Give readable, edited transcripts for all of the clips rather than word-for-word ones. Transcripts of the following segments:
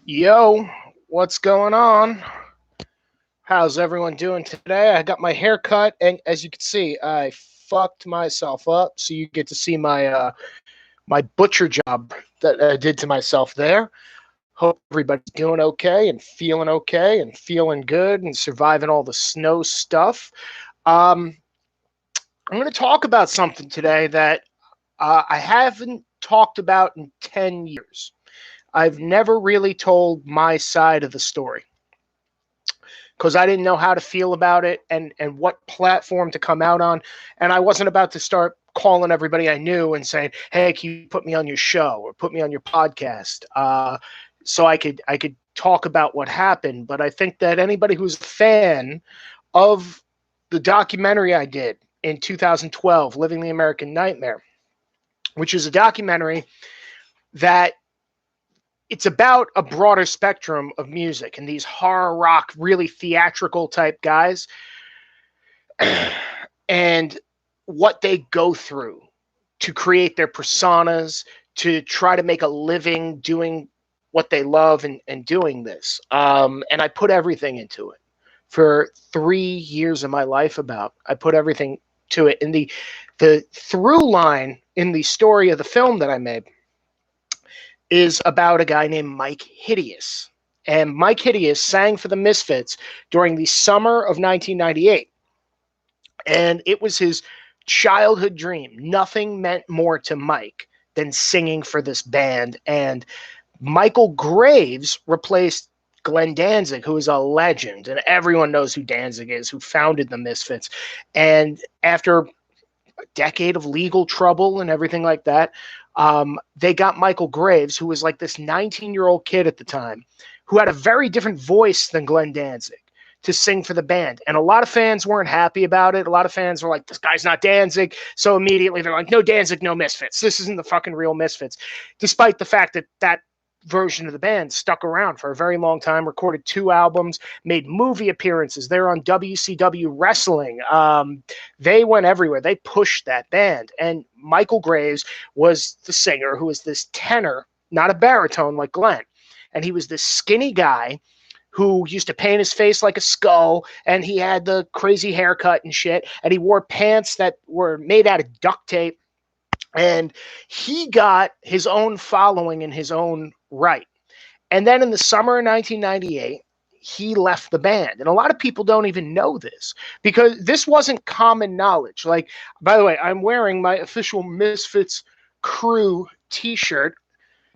Yo, what's going on? How's everyone doing today? I got my hair cut, and as you can see, I fucked myself up. So you get to see my butcher job that I did to myself there. Hope everybody's doing okay and feeling good and surviving all the snow stuff. Um, I'm going to talk about something today that I haven't talked about in 10 years. I've never really told my side of the story because I didn't know how to feel about it and what platform to come out on. And I wasn't about to start calling everybody I knew and saying, "Hey, can you put me on your show or put me on your podcast?" So I could talk about what happened. But I think that anybody who's a fan of the documentary I did in 2012, "Living the American Nightmare," which is a documentary that it's about a broader spectrum of music and these horror rock, really theatrical type guys and what they go through to create their personas, to try to make a living doing what they love and doing this. And I put everything into it for 3 years of my life about. I put everything to it. And the through line in the story of the film that I made is about a guy named Mike Hideous. And Mike Hideous sang for the Misfits during the summer of 1998. And it was his childhood dream. Nothing meant more to Mike than singing for this band. And Michale Grvaes replaced Glenn Danzig, who is a legend, and everyone knows who Danzig is, who founded the Misfits. And after a decade of legal trouble and everything like that, they got Michale Grvaes, who was like this 19-year-old kid at the time, who had a very different voice than Glenn Danzig, to sing for the band. And a lot of fans weren't happy about it. A lot of fans were like, "This guy's not Danzig." So immediately they're like, "No Danzig, no Misfits. This isn't the fucking real Misfits." Despite the fact that that version of the band stuck around for a very long time, recorded 2 albums, made movie appearances. They're on WCW Wrestling. They went everywhere. They pushed that band. And Michale Grvaes was the singer, who was this tenor, not a baritone like Glenn. And he was this skinny guy who used to paint his face like a skull, and he had the crazy haircut and shit, and he wore pants that were made out of duct tape, and he got his own following in his own right. And then in the summer of 1998, he left the band. And a lot of people don't even know this because this wasn't common knowledge. Like, by the way, I'm wearing my official Misfits crew t-shirt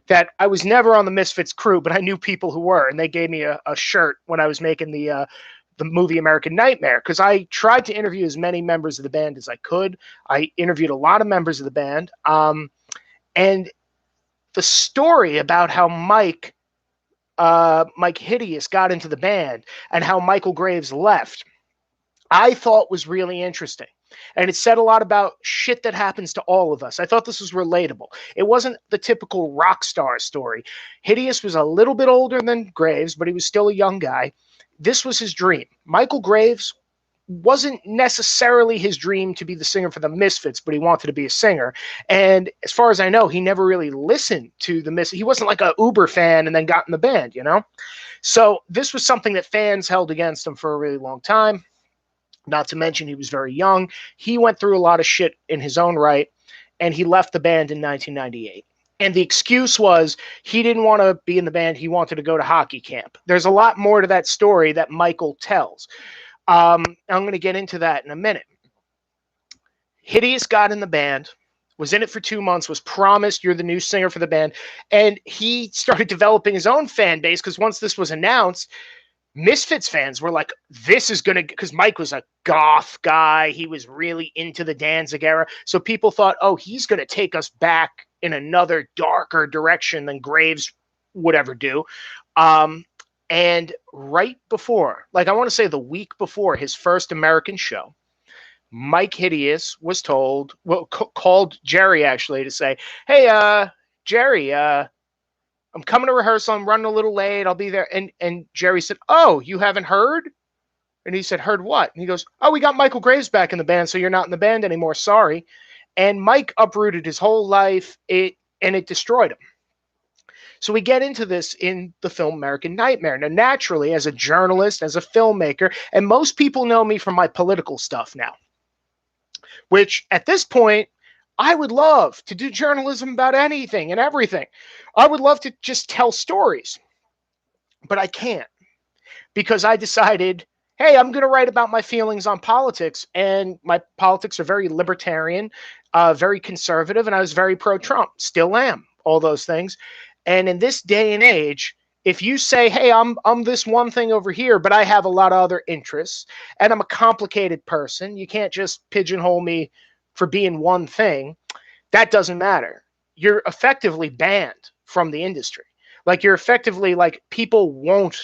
that I was never on the Misfits crew, but I knew people who were, and they gave me a shirt when I was making the movie American Nightmare, because I tried to interview as many members of the band as I could. I interviewed a lot of members of the band, and the story about how Mike Hideous got into the band and how Michale Grvaes left, I thought was really interesting. And it said a lot about shit that happens to all of us. I thought this was relatable. It wasn't the typical rock star story. Hideous was a little bit older than Graves, but he was still a young guy. This was his dream. Michale Grvaes wasn't necessarily his dream to be the singer for the Misfits, but he wanted to be a singer. And as far as I know, he never really listened to the Misfits. He wasn't like a Uber fan and then got in the band, you know? So this was something that fans held against him for a really long time. Not to mention he was very young. He went through a lot of shit in his own right, and he left the band in 1998. And the excuse was he didn't want to be in the band. He wanted to go to hockey camp. There's a lot more to that story that Michale tells. I'm going to get into that in a minute. Hideous got in the band, was in it for 2 months, was promised, "You're the new singer for the band." And he started developing his own fan base, because once this was announced, Misfits fans were like, "This is going to," because Mike was a goth guy. He was really into the Danzig era. So people thought, "Oh, he's going to take us back in another darker direction than Graves would ever do." And right before, like I want to say the week before his first American show, Mike Hideous was told, well, called Jerry actually to say, "Hey, Jerry, I'm coming to rehearsal. I'm running a little late. I'll be there." And Jerry said, "Oh, you haven't heard?" And he said, "Heard what?" And he goes, "Oh, we got Michale Grvaes back in the band, so you're not in the band anymore. Sorry." And Mike uprooted his whole life, and it destroyed him. So we get into this in the film American Nightmare. Now, naturally, as a journalist, as a filmmaker, and most people know me from my political stuff now, which at this point, I would love to do journalism about anything and everything. I would love to just tell stories, but I can't because I decided, hey, I'm going to write about my feelings on politics. And my politics are very libertarian, very conservative, and I was very pro-Trump. Still am, all those things. And in this day and age, if you say, hey, I'm this one thing over here, but I have a lot of other interests, and I'm a complicated person, you can't just pigeonhole me for being one thing. That doesn't matter. You're effectively banned from the industry. Like, you're effectively like, people won't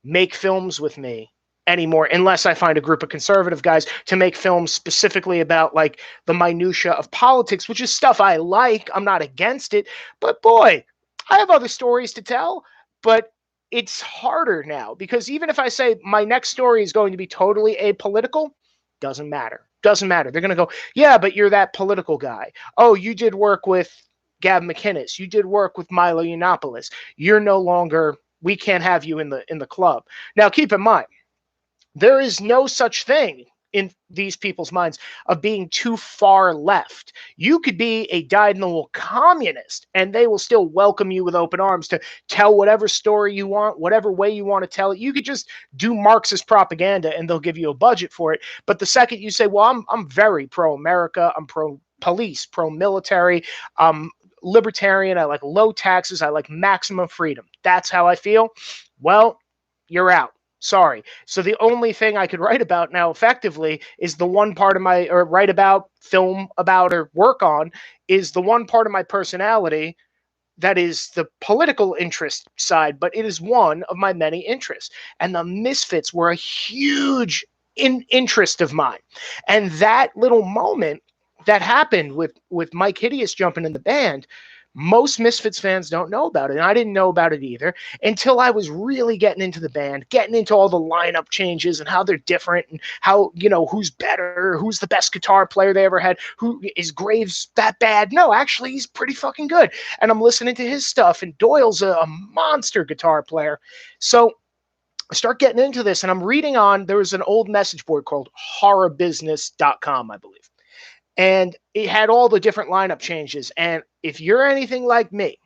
make films with me anymore unless I find a group of conservative guys to make films specifically about like the minutia of politics, which is stuff I like. I'm not against it, but boy, I have other stories to tell. But it's harder now because even if I say my next story is going to be totally apolitical, doesn't matter. Doesn't matter. They're going to go, yeah, but you're that political guy. Oh, you did work with Gab McInnes. You did work with Milo Yiannopoulos. You're no longer, we can't have you in the club. Now, keep in mind, there is no such thing in these people's minds of being too far left. You could be a dyed-in-the-wool communist, and they will still welcome you with open arms to tell whatever story you want, whatever way you want to tell it. You could just do Marxist propaganda, and they'll give you a budget for it. But the second you say, well, I'm very pro-America, I'm pro-police, pro-military, libertarian, I like low taxes, I like maximum freedom, that's how I feel, well, you're out. Sorry. So the only thing I could write about now effectively is the one part of my, or write about, film about, or work on, is the one part of my personality that is the political interest side, but it is one of my many interests. And the Misfits were a huge interest of mine. And that little moment that happened with Mike Hideous jumping in the band, most Misfits fans don't know about it. And I didn't know about it either until I was really getting into the band, getting into all the lineup changes and how they're different and how, you know, who's better, who's the best guitar player they ever had, who is Graves that bad? No, actually, he's pretty fucking good. And I'm listening to his stuff, and Doyle's a monster guitar player. So I start getting into this, and I'm reading on, there was an old message board called horrorbusiness.com, I believe. And it had all the different lineup changes. And if you're anything like me,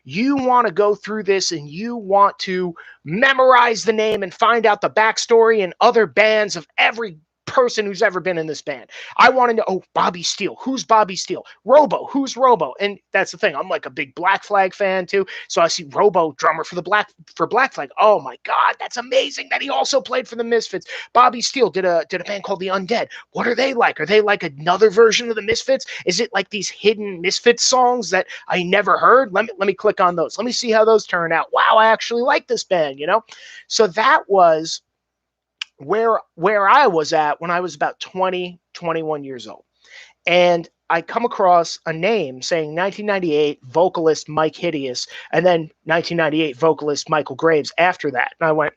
you want to go through this and you want to memorize the name and find out the backstory and other bands of every person who's ever been in this band. I want to know, oh, Bobby Steele. Who's Bobby Steele? Robo. Who's Robo? And that's the thing. I'm like a big Black Flag fan too. So I see Robo, drummer for Black Flag. Oh my God, that's amazing that he also played for the Misfits. Bobby Steele did a band called The Undead. What are they like? Are they like another version of the Misfits? Is it like these hidden Misfits songs that I never heard? Let me click on those. Let me see how those turn out. Wow, I actually like this band, you know? So that was where I was at when I was about 20, 21 years old. And I come across a name saying 1998 vocalist Mike Hideous, and then 1998 vocalist Michale Grvaes after that. And I went,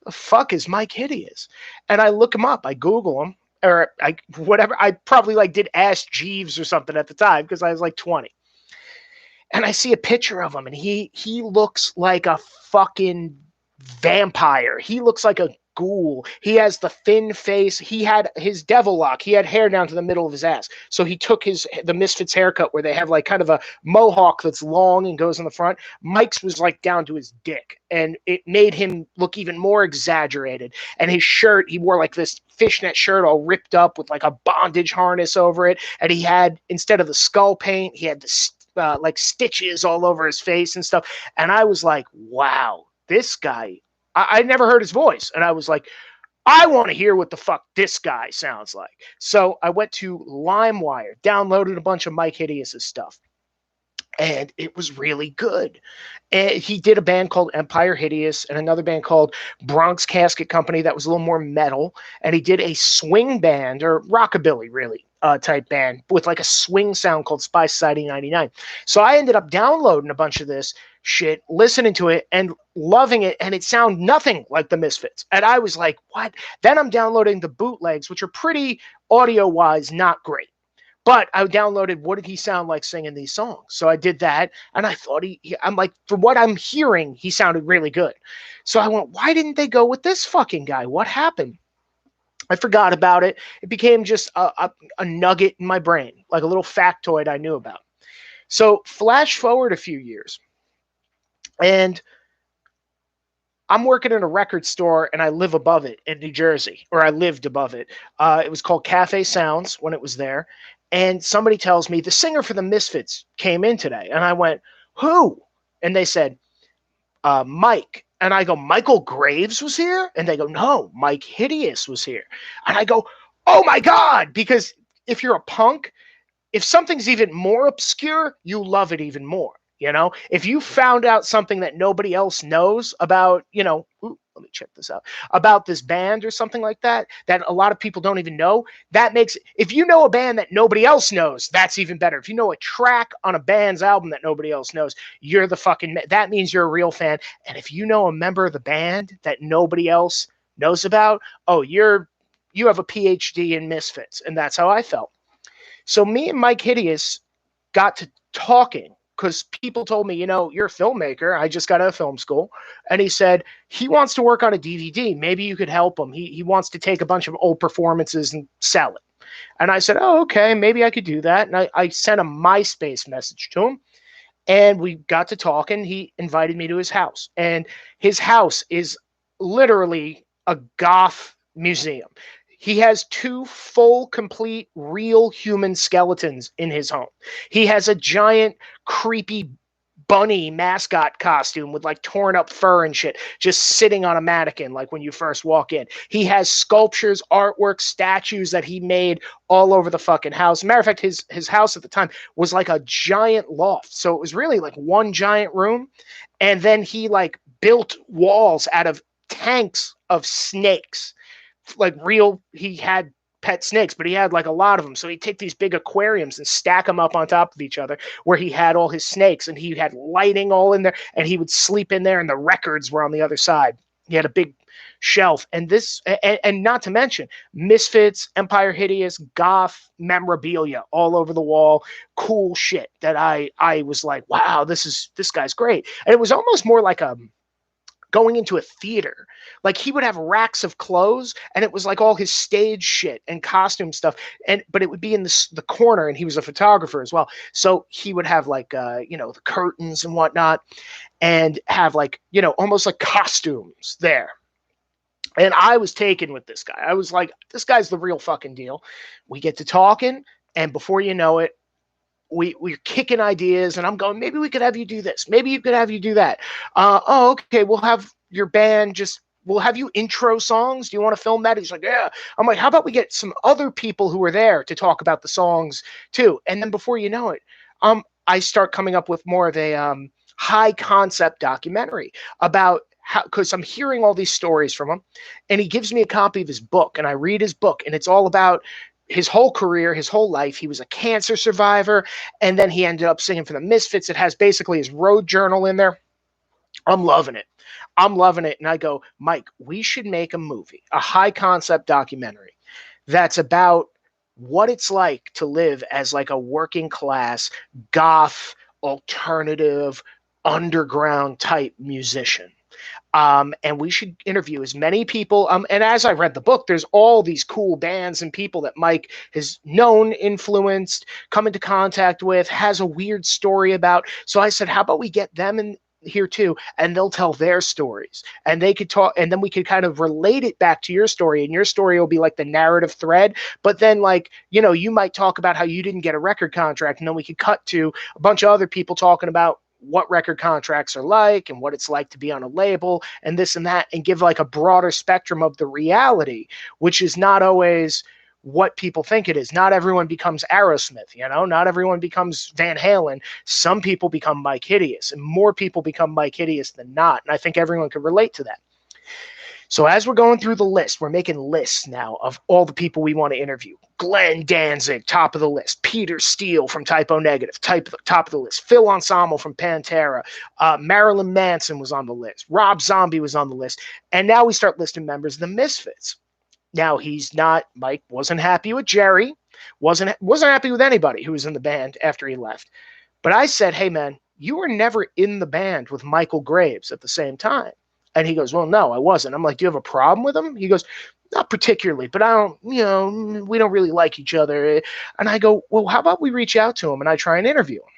the fuck is Mike Hideous? And I look him up, I Google him, or whatever. I probably like did Ask Jeeves or something at the time because I was like 20. And I see a picture of him, and he looks like a fucking vampire. He looks like a ghoul. He has the thin face. He had his devil lock. He had hair down to the middle of his ass. So he took the Misfits haircut where they have like kind of a mohawk that's long and goes in the front. Mike's was like down to his dick, and it made him look even more exaggerated. And his shirt, he wore like this fishnet shirt all ripped up with like a bondage harness over it. And he had, instead of the skull paint, he had the like stitches all over his face and stuff. And I was like, wow, this guy, I never heard his voice. And I was like, I want to hear what the fuck this guy sounds like. So I went to LimeWire, downloaded a bunch of Mike Hideous' stuff. And it was really good. And he did a band called Empire Hideous and another band called Bronx Casket Company that was a little more metal. And he did a swing band, or rockabilly really, type band with like a swing sound called Spy Society 99. So I ended up downloading a bunch of this shit, listening to it and loving it. And it sounded nothing like the Misfits. And I was like, what? Then I'm downloading the bootlegs, which are pretty audio-wise not great. But I downloaded what did he sound like singing these songs. So I did that, and I thought I'm like, from what I'm hearing, he sounded really good. So I went, why didn't they go with this fucking guy? What happened? I forgot about it. It became just a nugget in my brain, like a little factoid I knew about. So flash forward a few years, and I'm working in a record store, and I live above it in New Jersey, or I lived above it. It was called Cafe Sounds when it was there. And somebody tells me the singer for the Misfits came in today. And I went, who? And they said, Mike. And I go, Michale Grvaes was here? And they go, no, Mike Hideous was here. And I go, oh my God. Because if you're a punk, if something's even more obscure, you love it even more. You know, if you found out something that nobody else knows about, you know, let me check this out, about this band or something like that, that a lot of people don't even know, that makes, if you know a band that nobody else knows, that's even better. If you know a track on a band's album that nobody else knows, you're the fucking, that means you're a real fan. And if you know a member of the band that nobody else knows about, oh, you have a PhD in Misfits. And that's how I felt. So me and Mike Hideous got to talking, because people told me, you know, you're a filmmaker. I just got out of film school. And he said, he wants to work on a DVD. Maybe you could help him. He wants to take a bunch of old performances and sell it. And I said, oh, okay, maybe I could do that. And I sent a MySpace message to him. And we got to talk, and he invited me to his house. And his house is literally a goth museum. He has 2 full, complete, real human skeletons in his home. He has a giant, creepy bunny mascot costume with like torn up fur and shit just sitting on a mannequin like when you first walk in. He has sculptures, artwork, statues that he made all over the fucking house. Matter of fact, his house at the time was like a giant loft. So it was really like one giant room. And then he like built walls out of tanks of snakes. Like real, he had pet snakes, but he had like a lot of them. So he'd take these big aquariums and stack them up on top of each other where he had all his snakes, and he had lighting all in there, and he would sleep in there, and the records were on the other side. He had a big shelf, and this, and not to mention Misfits, Empire Hideous, goth memorabilia all over the wall, cool shit that I was like, wow, this guy's great. And it was almost more like going into a theater. Like he would have racks of clothes, and it was like all his stage shit and costume stuff. But it would be in the corner, and he was a photographer as well. So he would have like, you know, the curtains and whatnot, and have like, you know, almost like costumes there. And I was taken with this guy. I was like, this guy's the real fucking deal. We get to talking, and before you know it, we're kicking ideas, and I'm going, maybe we could have you do this. Maybe you could have you do that. Oh, okay. We'll have your band we'll have you intro songs. Do you want to film that? He's like, yeah. I'm like, how about we get some other people who are there to talk about the songs too? And then before you know it, I start coming up with more of a high concept documentary about how, because I'm hearing all these stories from him, and he gives me a copy of his book, and I read his book, and it's all about his whole career, his whole life. He was a cancer survivor, and then he ended up singing for the Misfits. It has basically his road journal in there. I'm loving it. And I go, Mike, we should make a movie, a high concept documentary that's about what it's like to live as like a working class, goth, alternative, underground type musician. And we should interview as many people. And as I read the book, there's all these cool bands and people that Mike has known, influenced, come into contact with, has a weird story about. So I said, how about we get them in here too, and they'll tell their stories, and they could talk, and then we could kind of relate it back to your story, and your story will be like the narrative thread. But then, like, you know, you might talk about how you didn't get a record contract, and then we could cut to a bunch of other people talking about what record contracts are like and what it's like to be on a label and this and that, and give like a broader spectrum of the reality, which is not always what people think it is. Not everyone becomes Aerosmith, you know, not everyone becomes Van Halen. Some people become Mike Hideous, and more people become Mike Hideous than not. And I think everyone can relate to that. So as we're going through the list, we're making lists now of all the people we want to interview. Glenn Danzig, top of the list. Peter Steele from Typo Negative, top of the list. Phil Anselmo from Pantera. Marilyn Manson was on the list. Rob Zombie was on the list. And now we start listing members of the Misfits. Now Mike wasn't happy with Jerry. Wasn't happy with anybody who was in the band after he left. But I said, hey, man, you were never in the band with Michale Grvaes at the same time. And he goes, well, no, I wasn't. I'm like, do you have a problem with him? He goes, not particularly, but I don't, we don't really like each other. And I go, well, how about we reach out to him and I try and interview him?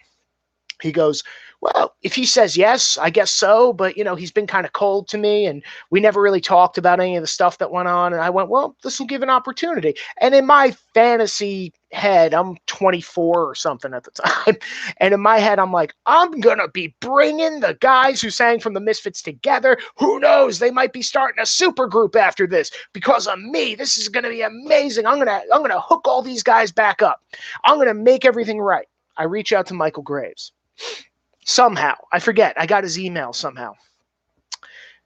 He goes, well, if he says yes, I guess so. But, he's been kind of cold to me and we never really talked about any of the stuff that went on. And I went, well, this will give an opportunity. And in my fantasy head, I'm 24 or something at the time. And in my head, I'm like, I'm going to be bringing the guys who sang from the Misfits together. Who knows? They might be starting a super group after this because of me. This is going to be amazing. I'm going to hook all these guys back up. I'm going to make everything right. I reach out to Michale Grvaes. Somehow, I forget, I got his email somehow.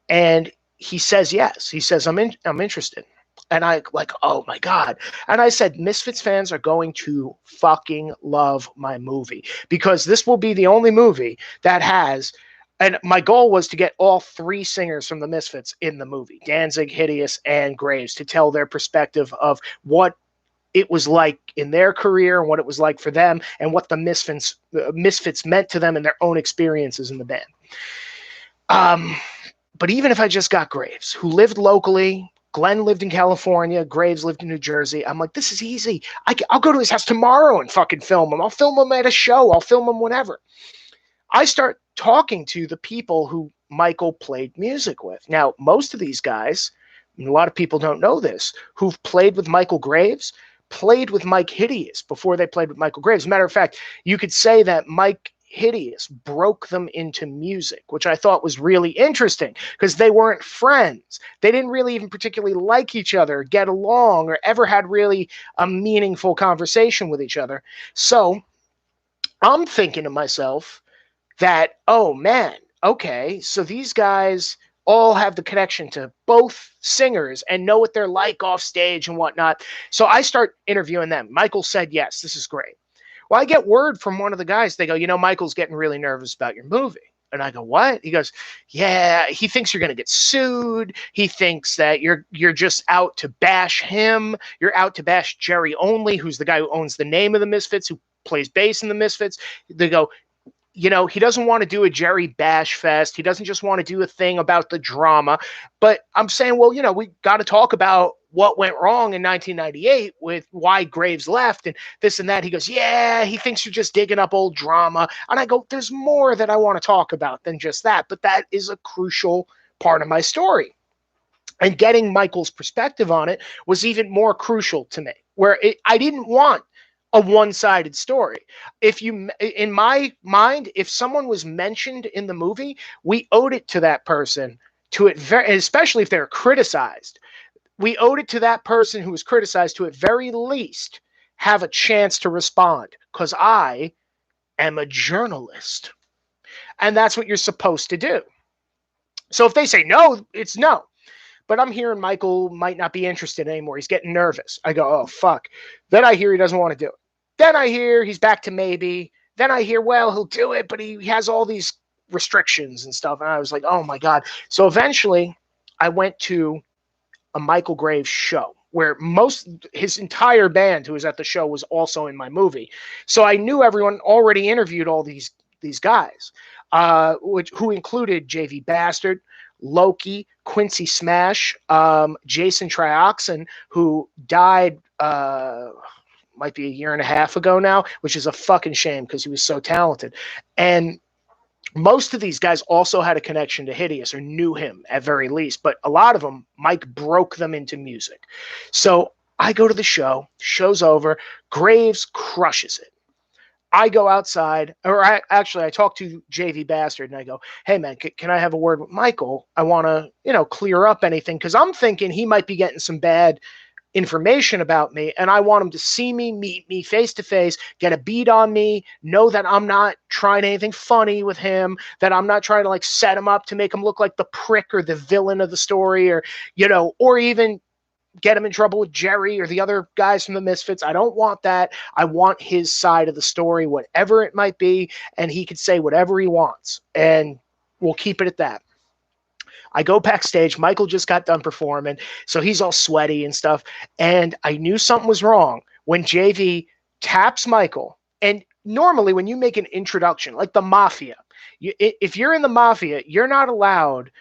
And he says yes. He says, I'm interested. And I like, oh my God. And I said, Misfits fans are going to fucking love my movie because this will be the only movie that has, and my goal was to get all three singers from the Misfits in the movie, Danzig, Hideous, and Graves, to tell their perspective of what it was like in their career and what it was like for them and what the Misfits meant to them and their own experiences in the band. But even if I just got Graves, who lived locally, Glenn lived in California, Graves lived in New Jersey, I'm like, this is easy. I'll go to his house tomorrow and fucking film him. I'll film him at a show. I'll film him whenever. I start talking to the people who Michale played music with. Now, most of these guys, and a lot of people don't know this, who've played with Michale Grvaes, played with Mike Hideous before they played with Michale Grvaes. As a matter of fact, you could say that Mike Hideous broke them into music, which I thought was really interesting because they weren't friends. They didn't really even particularly like each other, get along, or ever had really a meaningful conversation with each other. So I'm thinking to myself that, oh man, okay, so these guys all have the connection to both singers and know what they're like off stage and whatnot. So I start interviewing them. Michale said, yes, this is great. Well, I get word from one of the guys. They go, Michael's getting really nervous about your movie. And I go, what? He goes, yeah, he thinks you're going to get sued. He thinks that you're just out to bash him. You're out to bash Jerry Only, who's the guy who owns the name of the Misfits, who plays bass in the Misfits. They go, he doesn't want to do a Jerry Bash Fest. He doesn't just want to do a thing about the drama. But I'm saying, well, we got to talk about what went wrong in 1998 with why Graves left and this and that. He goes, yeah, he thinks you're just digging up old drama. And I go, there's more that I want to talk about than just that. But that is a crucial part of my story. And getting Michael's perspective on it was even more crucial to me, where I didn't want a one-sided story. In my mind, if someone was mentioned in the movie, we owed it to that person especially if they're criticized. We owed it to that person who was criticized to at very least have a chance to respond because I am a journalist. And that's what you're supposed to do. So if they say no, it's no. But I'm hearing Michale might not be interested anymore. He's getting nervous. I go, oh, fuck. Then I hear he doesn't want to do it. Then I hear he's back to maybe. Then I hear, well, he'll do it, but he has all these restrictions and stuff. And I was like, oh, my God. So eventually I went to a Michale Grave show where his entire band who was at the show was also in my movie. So I knew everyone already interviewed all these guys, who included JV Bastard, Loki, Quincy Smash, Jason Trioxin, who died might be a year and a half ago now, which is a fucking shame because he was so talented. And most of these guys also had a connection to Hideous or knew him at very least, but a lot of them, Mike broke them into music. So I go to the show, show's over, Graves crushes it. I go outside, I talk to JV Bastard and I go, hey man, can I have a word with Michale? I want to, clear up anything. Cause I'm thinking he might be getting some bad information about me and I want him to see me, meet me face to face, get a beat on me, know that I'm not trying anything funny with him, that I'm not trying to like set him up to make him look like the prick or the villain of the story or, or even get him in trouble with Jerry or the other guys from the Misfits. I don't want that. I want his side of the story, whatever it might be, and he could say whatever he wants and we'll keep it at that. I go backstage. Michale just got done performing, so he's all sweaty and stuff. And I knew something was wrong when JV taps Michael. And normally when you make an introduction, like the mafia, if you're in the mafia, you're not allowed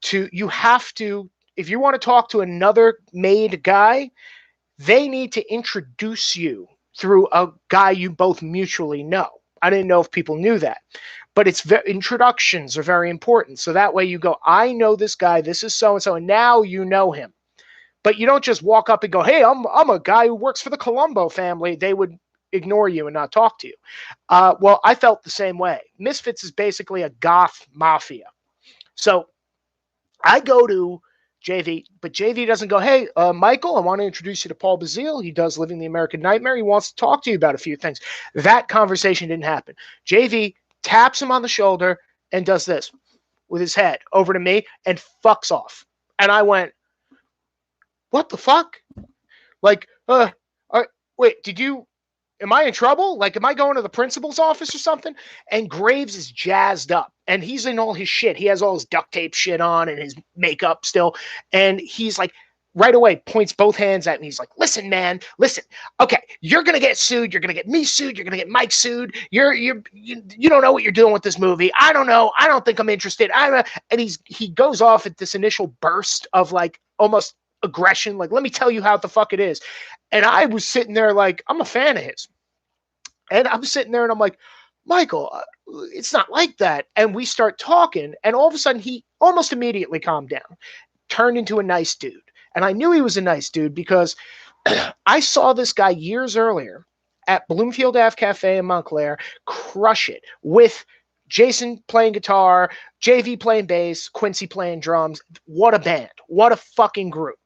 to, you have to, if you want to talk to another made guy, they need to introduce you through a guy you both mutually know. I didn't know if people knew that, but introductions are very important. So that way you go, I know this guy, this is so-and-so, and now you know him. But you don't just walk up and go, hey, I'm a guy who works for the Colombo family. They would ignore you and not talk to you. Well, I felt the same way. Misfits is basically a goth mafia. So I go to JV, but JV doesn't go, hey, Michael, I want to introduce you to Paul Bazile. He does Living the American Nightmare. He wants to talk to you about a few things. That conversation didn't happen. JV taps him on the shoulder and does this with his head over to me and fucks off. And I went, what the fuck? Like, wait, am I in trouble? Like, am I going to the principal's office or something? And Graves is jazzed up and he's in all his shit. He has all his duct tape shit on and his makeup still. And he's like, right away, points both hands at me. He's like, listen, man, listen. Okay, you're going to get sued. You're going to get me sued. You're going to get Mike sued. You don't know what you're doing with this movie. I don't know. I don't think I'm interested. And he goes off at this initial burst of like almost aggression. Like, let me tell you how the fuck it is. And I was sitting there like, I'm a fan of his. And I'm sitting there and I'm like, Michael, it's not like that. And we start talking. And all of a sudden, he almost immediately calmed down, turned into a nice dude. And I knew he was a nice dude because I saw this guy years earlier at Bloomfield Ave Cafe in Montclair crush it with Jason playing guitar, JV playing bass, Quincy playing drums. What a band. What a fucking group.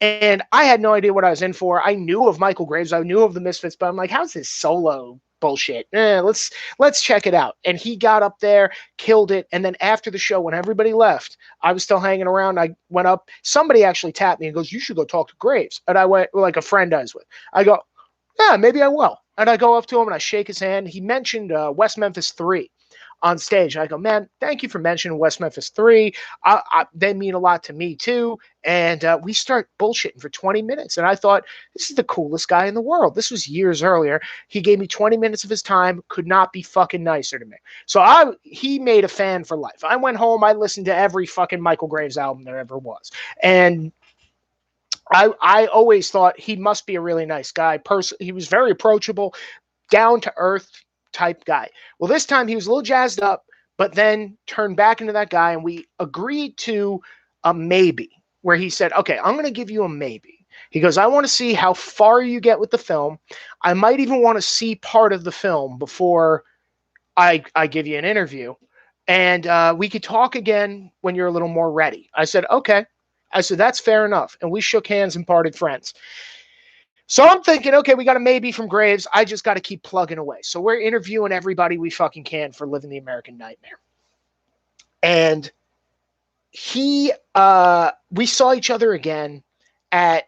And I had no idea what I was in for. I knew of Michale Grvaes. I knew of the Misfits, but I'm like, how's this solo bullshit? Let's check it out. And he got up there, killed it. And then after the show, when everybody left, I was still hanging around. I went up. Somebody actually tapped me and goes, you should go talk to Graves. And I went, like a friend I was with. I go, yeah, maybe I will. And I go up to him and I shake his hand. He mentioned West Memphis 3 on stage. I go, man, thank you for mentioning West Memphis 3. They mean a lot to me too. And we start bullshitting for 20 minutes. And I thought, this is the coolest guy in the world. This was years earlier. He gave me 20 minutes of his time. Could not be fucking nicer to me. So he made a fan for life. I went home. I listened to every fucking Michale Grvaes album there ever was. And I always thought he must be a really nice guy. He was very approachable, down to earth type guy. Well, this time he was a little jazzed up, but then turned back into that guy, and we agreed to a maybe, where he said, okay, I'm going to give you a maybe. He goes, I want to see how far you get with the film. I might even want to see part of the film before I give you an interview. And we could talk again when you're a little more ready. I said, okay. I said, that's fair enough. And we shook hands and parted friends. So I'm thinking, okay, we got a maybe from Graves. I just got to keep plugging away. So we're interviewing everybody we fucking can for Living the American Nightmare. And we saw each other again at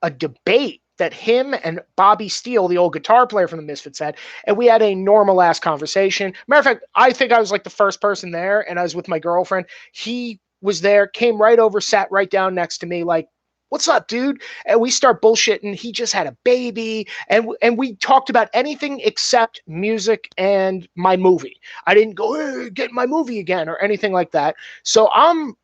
a debate that him and Bobby Steele, the old guitar player from the Misfits, had. And we had a normal ass conversation. Matter of fact, I think I was like the first person there, and I was with my girlfriend. He was there, came right over, sat right down next to me, like, what's up, dude? And we start bullshitting. He just had a baby. And we talked about anything except music and my movie. I didn't go, hey, get my movie again or anything like that. So I'm,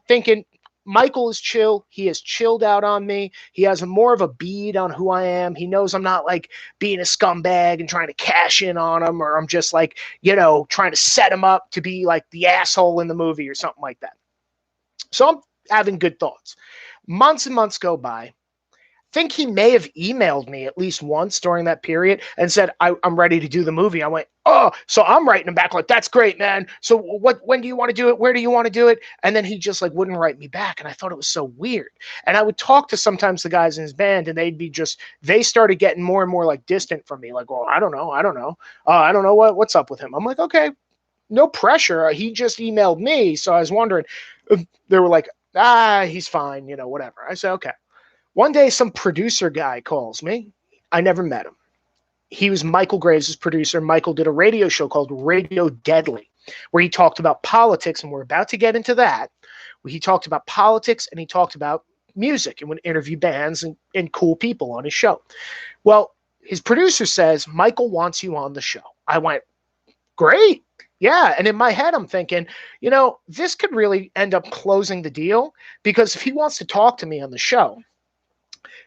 thinking Michael is chill. He has chilled out on me. He has more of a bead on who I am. He knows I'm not like being a scumbag and trying to cash in on him, or I'm just like, trying to set him up to be like the asshole in the movie or something like that. So I'm having good thoughts. Months and months go by. I think he may have emailed me at least once during that period and said, I'm ready to do the movie. I went, oh, so I'm writing him back like, that's great, man. So when do you want to do it? Where do you want to do it? And then he just like wouldn't write me back. And I thought it was so weird. And I would talk to sometimes the guys in his band, and they started getting more and more like distant from me. Like, well, I don't know. I don't know what's up with him. I'm like, okay, no pressure. He just emailed me. So I was wondering, they were like, he's fine, whatever. I said, okay. One day, some producer guy calls me. I never met him. He was Michale Grvaes' producer. Michael did a radio show called Radio Deadly, where he talked about politics, and we're about to get into that. He talked about politics, and he talked about music, and would interview bands and cool people on his show. Well, his producer says, Michael wants you on the show. I went, great. Yeah. And in my head, I'm thinking, this could really end up closing the deal, because if he wants to talk to me on the show,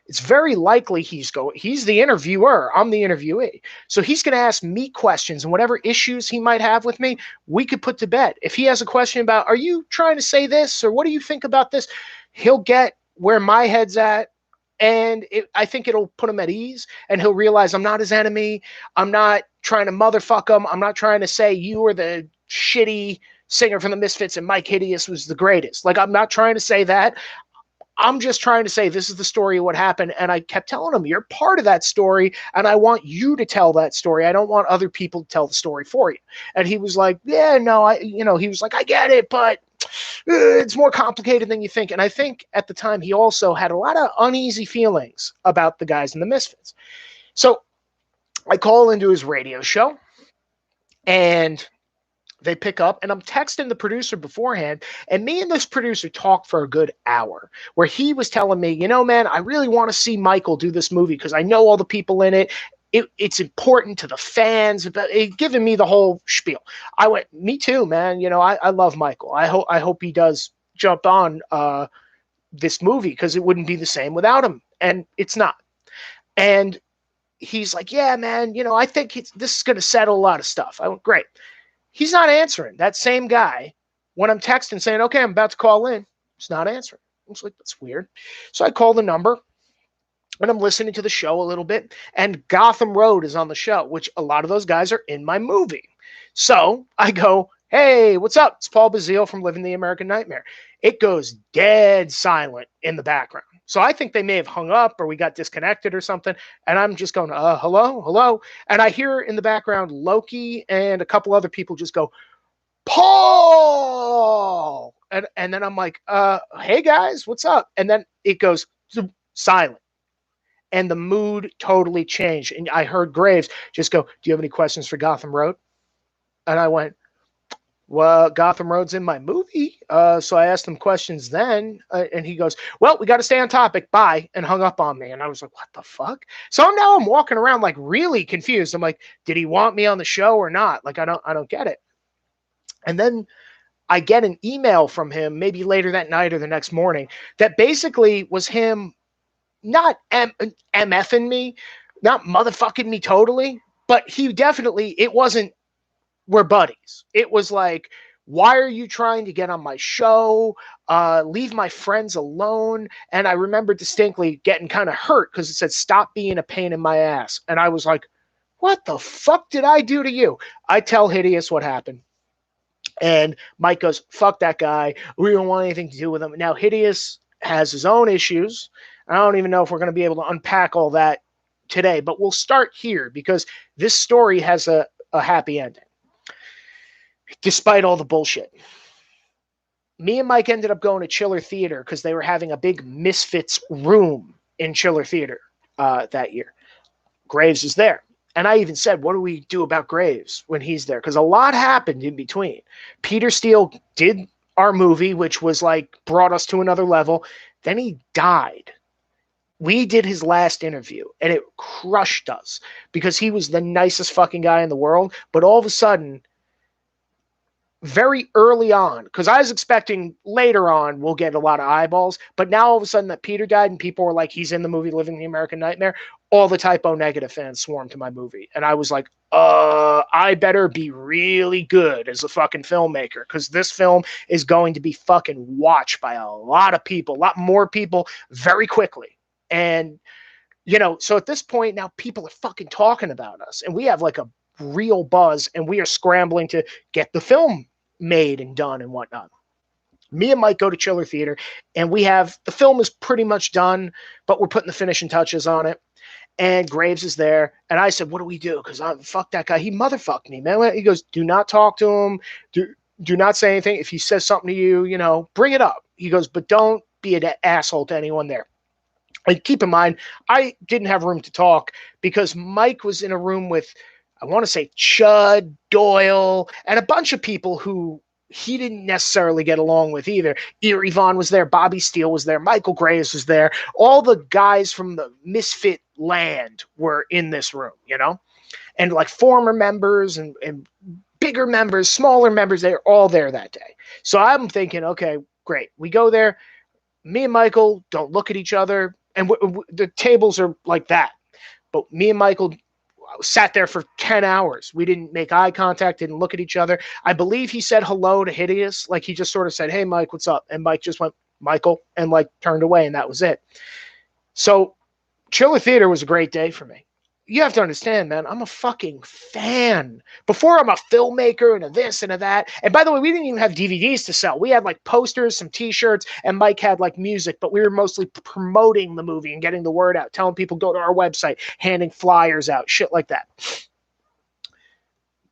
it's very likely he's the interviewer. I'm the interviewee. So he's going to ask me questions, and whatever issues he might have with me, we could put to bed. If he has a question about, are you trying to say this? Or what do you think about this? He'll get where my head's at. And I think it'll put him at ease, and he'll realize I'm not his enemy. I'm not trying to motherfuck him. I'm not trying to say you were the shitty singer from the Misfits and Mike Hideous was the greatest. Like, I'm not trying to say that. I'm just trying to say this is the story of what happened. And I kept telling him, you're part of that story, and I want you to tell that story. I don't want other people to tell the story for you. And he was like, yeah, no, he was like, I get it, but it's more complicated than you think. And I think at the time he also had a lot of uneasy feelings about the guys in the Misfits. So I call into his radio show, and they pick up, and I'm texting the producer beforehand, and me and this producer talked for a good hour, where he was telling me, man, I really want to see Michael do this movie because I know all the people in it. It's important to the fans, but giving me the whole spiel. I went, me too, man. I love Michael. I hope he does jump on this movie, because it wouldn't be the same without him. And it's not. And he's like, yeah, man, I think this is going to settle a lot of stuff. I went, great. He's not answering. That same guy, when I'm texting saying, okay, I'm about to call in, he's not answering. I was like, that's weird. So I call the number, and I'm listening to the show a little bit, and Gotham Road is on the show, which a lot of those guys are in my movie. So I go, hey, what's up? It's Paul Bazile from Living the American Nightmare. It goes dead silent in the background. So I think they may have hung up, or we got disconnected or something. And I'm just going, hello. And I hear in the background Loki and a couple other people just go, Paul. And then I'm like, hey guys, what's up? And then it goes silent. And the mood totally changed. And I heard Graves just go, do you have any questions for Gotham Road? And I went, well, Gotham Road's in my movie. So I asked him questions then. And he goes, well, we got to stay on topic. Bye. And hung up on me. And I was like, what the fuck? So now I'm walking around like really confused. I'm like, did he want me on the show or not? Like, I don't get it. And then I get an email from him maybe later that night or the next morning that basically was him not MFing me, not motherfucking me totally, but he definitely, it wasn't, we're buddies. It was like, why are you trying to get on my show? Leave my friends alone. And I remember distinctly getting kind of hurt because it said, stop being a pain in my ass. And I was like, what the fuck did I do to you? I tell Hideous what happened. And Mike goes, fuck that guy. We don't want anything to do with him. Now, Hideous has his own issues. I don't even know if we're going to be able to unpack all that today, but we'll start here because this story has a happy ending. Despite all the bullshit. Me and Mike ended up going to Chiller Theater because they were having a big Misfits room in Chiller Theater that year. Graves is there. And I even said, what do we do about Graves when he's there? Because a lot happened in between. Peter Steele did our movie, which was like, brought us to another level. Then he died. We did his last interview, and it crushed us because he was the nicest fucking guy in the world. But all of a sudden, very early on, because I was expecting later on we'll get a lot of eyeballs, but now all of a sudden that Peter died and people were like, he's in the movie Living the American Nightmare, all the typo negative fans swarmed to my movie. And I was like, I better be really good as a fucking filmmaker, because this film is going to be fucking watched by a lot of people, a lot more people very quickly. And, so at this point now people are fucking talking about us, and we have like a real buzz, and we are scrambling to get the film made and done and whatnot. Me and Mike go to Chiller Theater, and the film is pretty much done, but we're putting the finishing touches on it. And Graves is there, and I said, what do we do? Because fuck that guy. He motherfucked me, man. He goes, do not talk to him. Do not say anything. If he says something to you, bring it up. He goes, but don't be an asshole to anyone there. And keep in mind, I didn't have room to talk because Mike was in a room with, I want to say, Chud, Doyle, and a bunch of people who he didn't necessarily get along with either. Erie Vaughn was there. Bobby Steele was there. Michale Grvaes was there. All the guys from the Misfit land were in this room, you know? And like former members and bigger members, smaller members, they're all there that day. So I'm thinking, okay, great. We go there. Me and Michael don't look at each other. And the tables are like that. But me and Michael sat there for 10 hours. We didn't make eye contact, didn't look at each other. I believe he said hello to Hideous. Like he just sort of said, hey, Mike, what's up? And Mike just went, Michael, and like turned away, and that was it. So Chiller Theater was a great day for me. You have to understand, man, I'm a fucking fan. Before I'm a filmmaker and a this and a that. And by the way, we didn't even have DVDs to sell. We had like posters, some t-shirts, and Mike had like music, but we were mostly promoting the movie and getting the word out, telling people go to our website, handing flyers out, shit like that.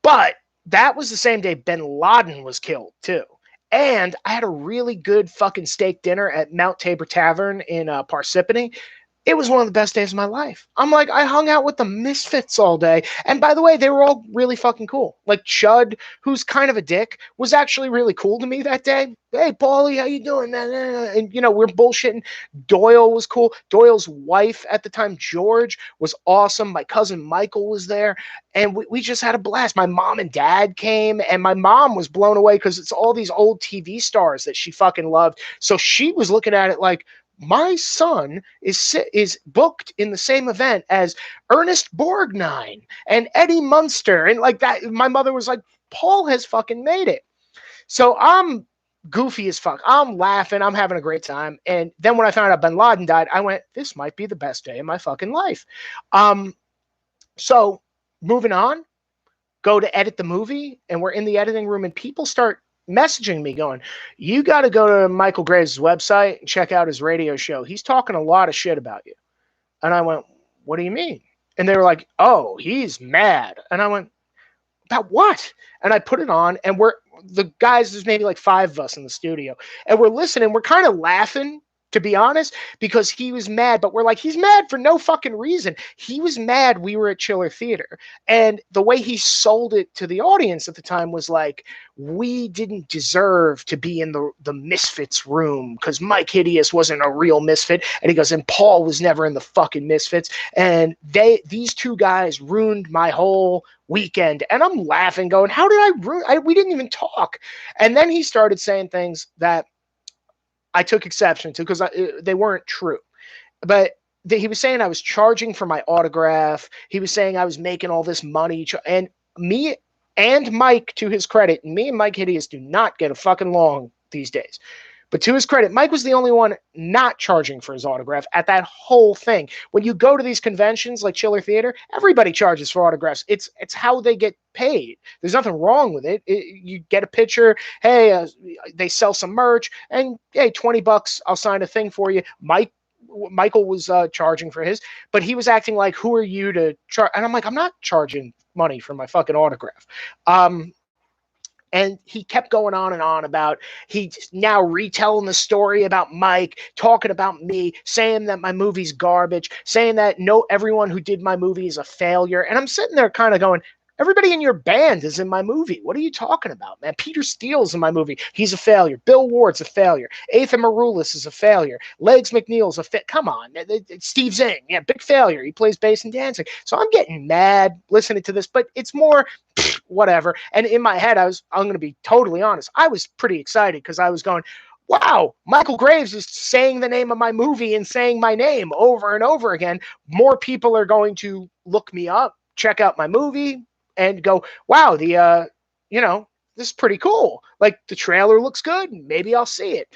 But that was the same day Bin Laden was killed too. And I had a really good fucking steak dinner at Mount Tabor Tavern in Parsippany. It was one of the best days of my life. I'm like, I hung out with the Misfits all day. And by the way, they were all really fucking cool. Like Chud, who's kind of a dick, was actually really cool to me that day. Hey, Paulie, how you doing, man? And, you know, we're bullshitting. Doyle was cool. Doyle's wife at the time, George, was awesome. My cousin Michael was there. And we just had a blast. My mom and dad came, and my mom was blown away because it's all these old TV stars that she fucking loved. So she was looking at it like, my son is booked in the same event as Ernest Borgnine and Eddie Munster. And like that, my mother was like, Paul has fucking made it. So I'm goofy as fuck. I'm laughing. I'm having a great time. And then when I found out Bin Laden died, I went, this might be the best day of my fucking life. So moving on, go to edit the movie, and we're in the editing room, and people start messaging me going, you got to go to Michale Graves' website and check out his radio show. He's talking a lot of shit about you. And I went, what do you mean? And they were like, oh, he's mad. And I went, about what? And I put it on, and the guys, there's maybe like 5 of us in the studio, and we're listening. We're kind of laughing, to be honest, because he was mad, but we're like, he's mad for no fucking reason. He was mad we were at Chiller Theater. And the way he sold it to the audience at the time was like, we didn't deserve to be in the Misfits room because Mike Hideous wasn't a real Misfit. And he goes, and Paul was never in the fucking Misfits. And these 2 guys ruined my whole weekend. And I'm laughing going, how did I ruin? We didn't even talk. And then he started saying things that I took exception to because they weren't true. But he was saying I was charging for my autograph. He was saying I was making all this money. And me and Mike, to his credit, me and Mike Hideous do not get a fucking along these days. But to his credit, Mike was the only one not charging for his autograph at that whole thing. When you go to these conventions like Chiller Theater, everybody charges for autographs. It's how they get paid. There's nothing wrong with it. You get a picture. Hey, they sell some merch, and hey, $20, I'll sign a thing for you. Michael was charging for his, but he was acting like, who are you to charge? And I'm like, I'm not charging money for my fucking autograph. And he kept going on and on about he's now retelling the story about Mike, talking about me, saying that my movie's garbage, saying that everyone who did my movie is a failure. And I'm sitting there kind of going, everybody in your band is in my movie. What are you talking about, man? Peter Steele's in my movie. He's a failure. Bill Ward's a failure. Ethan Maroulis is a failure. Legs McNeil's a come on. Steve Zing, yeah, big failure. He plays bass and dancing. So I'm getting mad listening to this, but it's more whatever. And in my head, I'm going to be totally honest, I was pretty excited because I was going, wow, Michale Graves is saying the name of my movie and saying my name over and over again. More people are going to look me up, check out my movie, and go, wow, this is pretty cool. Like, the trailer looks good. Maybe I'll see it,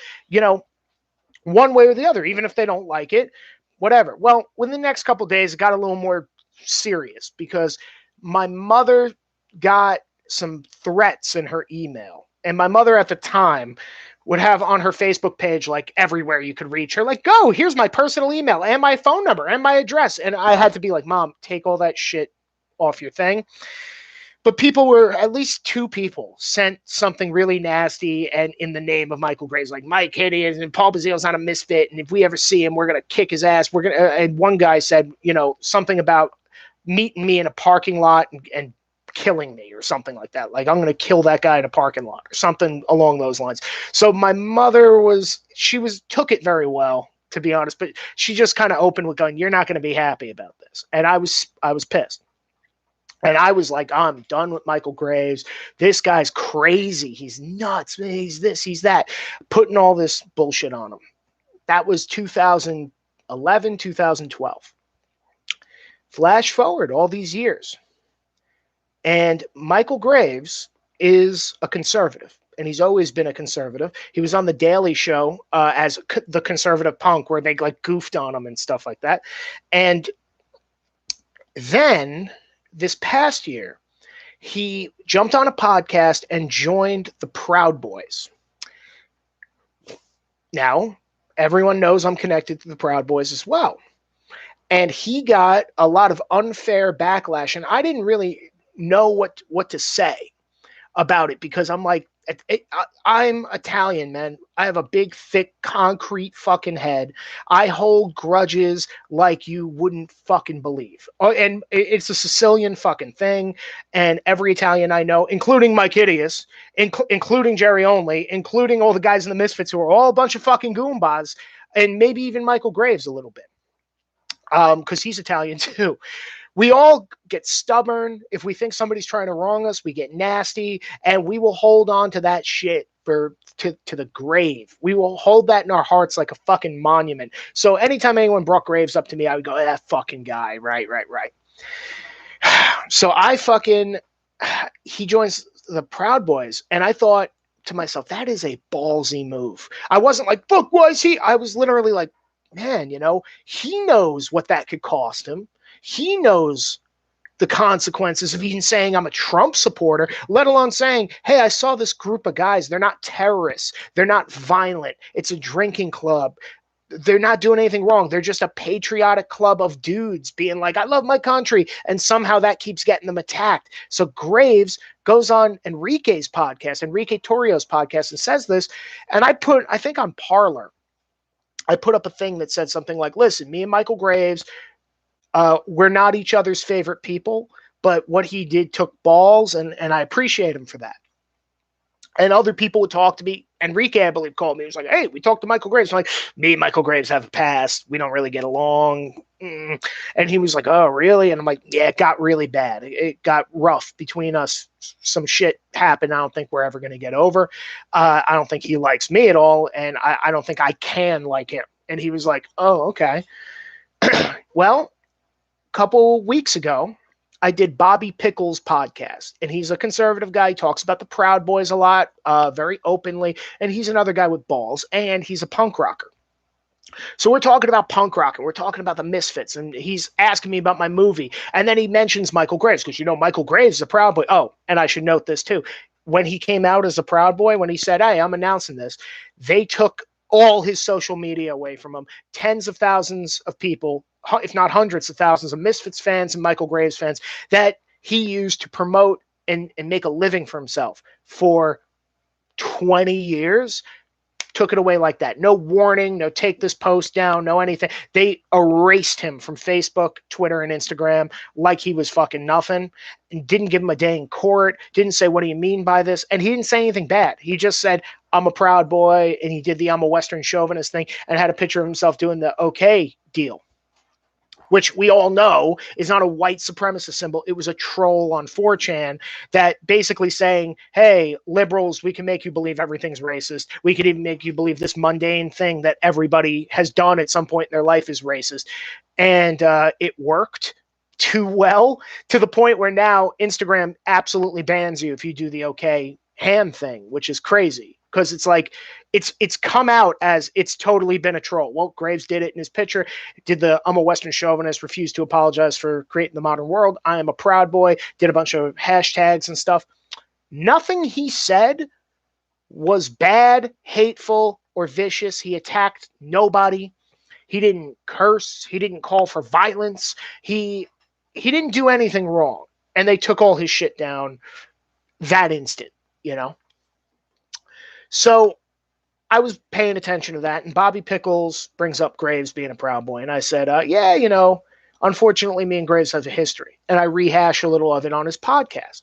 one way or the other, even if they don't like it, whatever. Well, within the next couple of days, it got a little more serious because my mother got some threats in her email. And my mother at the time would have on her Facebook page, like everywhere you could reach her, like, go, here's my personal email and my phone number and my address. And I had to be like, Mom, take all that shit off your thing. But at least 2 people sent something really nasty and in the name of Michale Graves, like Mike Hideous and Paul Bazille's not a misfit. And if we ever see him, we're going to kick his ass. And one guy said, something about meeting me in a parking lot and killing me or something like that. Like, I'm going to kill that guy in a parking lot or something along those lines. So my mother took it very well. to be honest, but she just kind of opened with going, "You're not going to be happy about this," and I was pissed. And I was like, I'm done with Michale Grvaes. This guy's crazy. He's nuts. He's this, he's that. Putting all this bullshit on him. That was 2011, 2012. Flash forward all these years. And Michale Grvaes is a conservative. And he's always been a conservative. He was on The Daily Show as the conservative punk, where they like goofed on him and stuff like that. And then this past year, he jumped on a podcast and joined the Proud Boys. Now, everyone knows I'm connected to the Proud Boys as well. And he got a lot of unfair backlash, and I didn't really know what to say about it, because I'm like, I'm Italian, man. I have a big, thick, concrete fucking head. I hold grudges like you wouldn't fucking believe. And it's a Sicilian fucking thing. And every Italian I know, including Mike Hideous, including Jerry Only, including all the guys in the Misfits, who are all a bunch of fucking goombas, and maybe even Michale Graves a little bit, because he's Italian too. We all get stubborn. If we think somebody's trying to wrong us, we get nasty, and we will hold on to that shit to the grave. We will hold that in our hearts like a fucking monument. So anytime anyone brought Graves up to me, I would go, that fucking guy. Right. So he joins the Proud Boys, and I thought to myself, that is a ballsy move. I wasn't like, fuck, why is he? I was literally like, man, he knows what that could cost him. He knows the consequences of even saying I'm a Trump supporter, let alone saying, hey, I saw this group of guys. They're not terrorists. They're not violent. It's a drinking club. They're not doing anything wrong. They're just a patriotic club of dudes being like, I love my country. And somehow that keeps getting them attacked. So Graves goes on Enrique Torrio's podcast, and says this. And I think on Parler, I put up a thing that said something like, listen, me and Michale Graves, we're not each other's favorite people, but what he did took balls, and I appreciate him for that. And other people would talk to me. Enrique, I believe, called me. He was like, hey, we talked to Michale Graves. I'm like, me and Michale Graves have a past. We don't really get along. And he was like, oh, really? And I'm like, yeah, it got really bad. It got rough between us. Some shit happened I don't think we're ever going to get over. I don't think he likes me at all, and I don't think I can like him. And he was like, oh, okay. Well, couple weeks ago, I did Bobby Pickles' podcast, and he's a conservative guy. He talks about the Proud Boys a lot, very openly, and he's another guy with balls, and he's a punk rocker. So we're talking about punk rock, and we're talking about the Misfits, and he's asking me about my movie, and then he mentions Michale Graves, because Michale Graves is a Proud Boy. Oh, and I should note this too. When he came out as a Proud Boy, when he said, hey, I'm announcing this, they took all his social media away from him. Tens of thousands of people, if not hundreds of thousands of Misfits fans and Michale Graves fans, that he used to promote and make a living for himself for 20 years, took it away like that. No warning, no take this post down, no anything. They erased him from Facebook, Twitter, and Instagram like he was fucking nothing, and didn't give him a day in court, didn't say, what do you mean by this? And he didn't say anything bad. He just said, I'm a Proud Boy, and he did the I'm a Western chauvinist thing, and had a picture of himself doing the okay deal, which we all know is not a white supremacist symbol. It was a troll on 4chan that basically saying, hey, liberals, we can make you believe everything's racist. We could even make you believe this mundane thing that everybody has done at some point in their life is racist. And it worked too well, to the point where now Instagram absolutely bans you if you do the okay hand thing, which is crazy. Because it's like, it's come out as it's totally been a troll. Well, Graves did it in his picture, did the I'm a Western chauvinist, refused to apologize for creating the modern world. I am a Proud Boy, did a bunch of hashtags and stuff. Nothing he said was bad, hateful, or vicious. He attacked nobody. He didn't curse. He didn't call for violence. He didn't do anything wrong. And they took all his shit down that instant, So I was paying attention to that, and Bobby Pickles brings up Graves being a Proud Boy, and I said, unfortunately, me and Graves have a history, and I rehash a little of it on his podcast.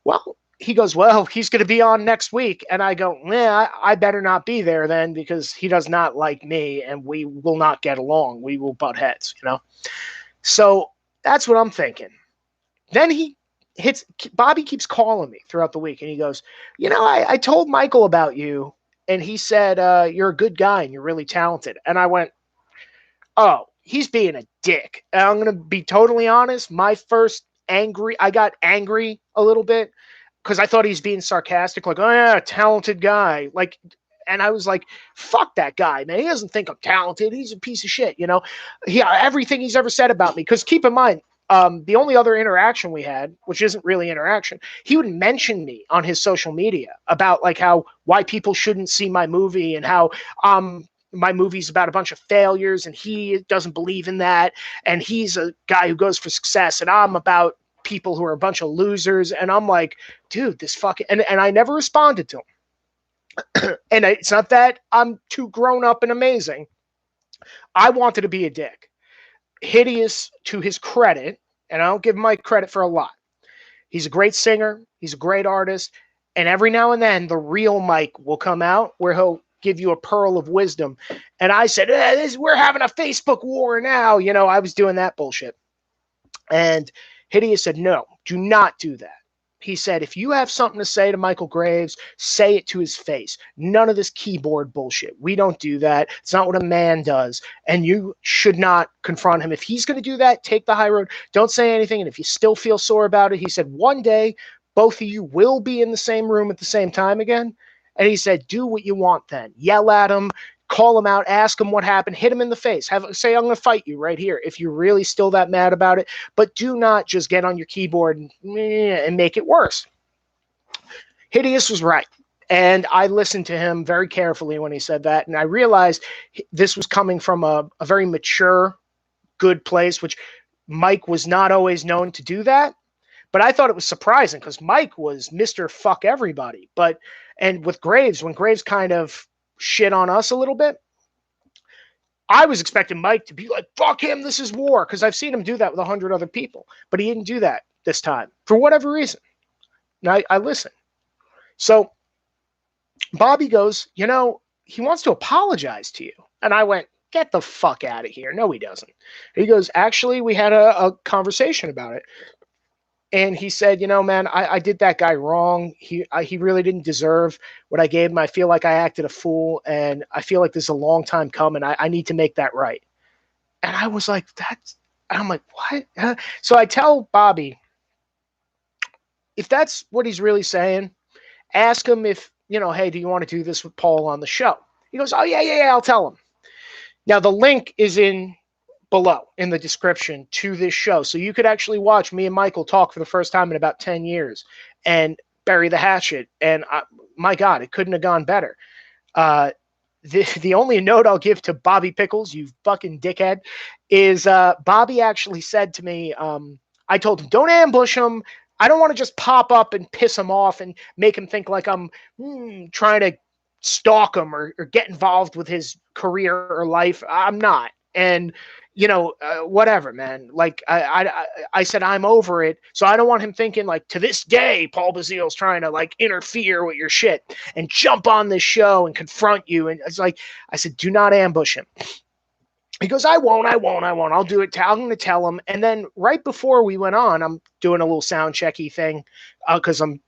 Well, he goes, well, he's going to be on next week. And I go, yeah, I better not be there then, because he does not like me and we will not get along. We will butt heads, you know? So that's what I'm thinking. Then Bobby keeps calling me throughout the week and he goes, I told Michael about you and he said, you're a good guy and you're really talented. And I went, oh, he's being a dick. And I'm going to be totally honest. I got angry a little bit because I thought he's being sarcastic, like, oh yeah, talented guy. Like, and I was like, fuck that guy, man. He doesn't think I'm talented. He's a piece of shit, everything he's ever said about me. Because keep in mind, the only other interaction we had, which isn't really interaction, he would mention me on his social media about like why people shouldn't see my movie and how my movie's about a bunch of failures and he doesn't believe in that. And he's a guy who goes for success and I'm about people who are a bunch of losers. And I'm like, dude, this fucking, and I never responded to him. And it's not that I'm too grown up and amazing. I wanted to be a dick. Hideous, to his credit, and I don't give Mike credit for a lot. He's a great singer. He's a great artist. And every now and then the real Mike will come out where he'll give you a pearl of wisdom. And I said, we're having a Facebook war now. I was doing that bullshit. And Hideous said, no, do not do that. He said, if you have something to say to Michale Grvaes, say it to his face. None of this keyboard bullshit. We don't do that. It's not what a man does. And you should not confront him. If he's going to do that, take the high road. Don't say anything. And if you still feel sore about it, he said, one day, both of you will be in the same room at the same time again. And he said, do what you want then. Yell at him. Call him out, ask him what happened, hit him in the face. Say, I'm going to fight you right here if you're really still that mad about it. But do not just get on your keyboard and make it worse. Hideous was right. And I listened to him very carefully when he said that. And I realized this was coming from a very mature, good place, which Mike was not always known to do that. But I thought it was surprising because Mike was Mr. Fuck everybody. And with Graves, when Graves kind of shit on us a little bit, I was expecting Mike to be like, fuck him, this is war, because I've seen him do that with 100 other people, but he didn't do that this time for whatever reason. And I listened. So Bobby goes, he wants to apologize to you. And I went, get the fuck out of here. No, he doesn't. He goes, actually, we had a conversation about it. And he said, man, I did that guy wrong. He really didn't deserve what I gave him. I feel like I acted a fool, and I feel like this is a long time coming. I need to make that right. And I was like, I'm like, what? So I tell Bobby, if that's what he's really saying, ask him if, hey, do you want to do this with Paul on the show? He goes, oh, yeah, I'll tell him. Now, the link is below in the description to this show. So you could actually watch me and Michael talk for the first time in about 10 years and bury the hatchet. And my God, it couldn't have gone better. The only note I'll give to Bobby Pickles, you fucking dickhead, is Bobby actually said to me, I told him, don't ambush him. I don't want to just pop up and piss him off and make him think like I'm trying to stalk him or get involved with his career or life. I'm not. And whatever, man. Like I said, I'm over it. So I don't want him thinking like, to this day, Paul Bazille's trying to like interfere with your shit and jump on this show and confront you. And it's like, I said, do not ambush him. He goes, I won't. I'll do it. I'm going to tell him. And then right before we went on, I'm doing a little sound checky thing because I'm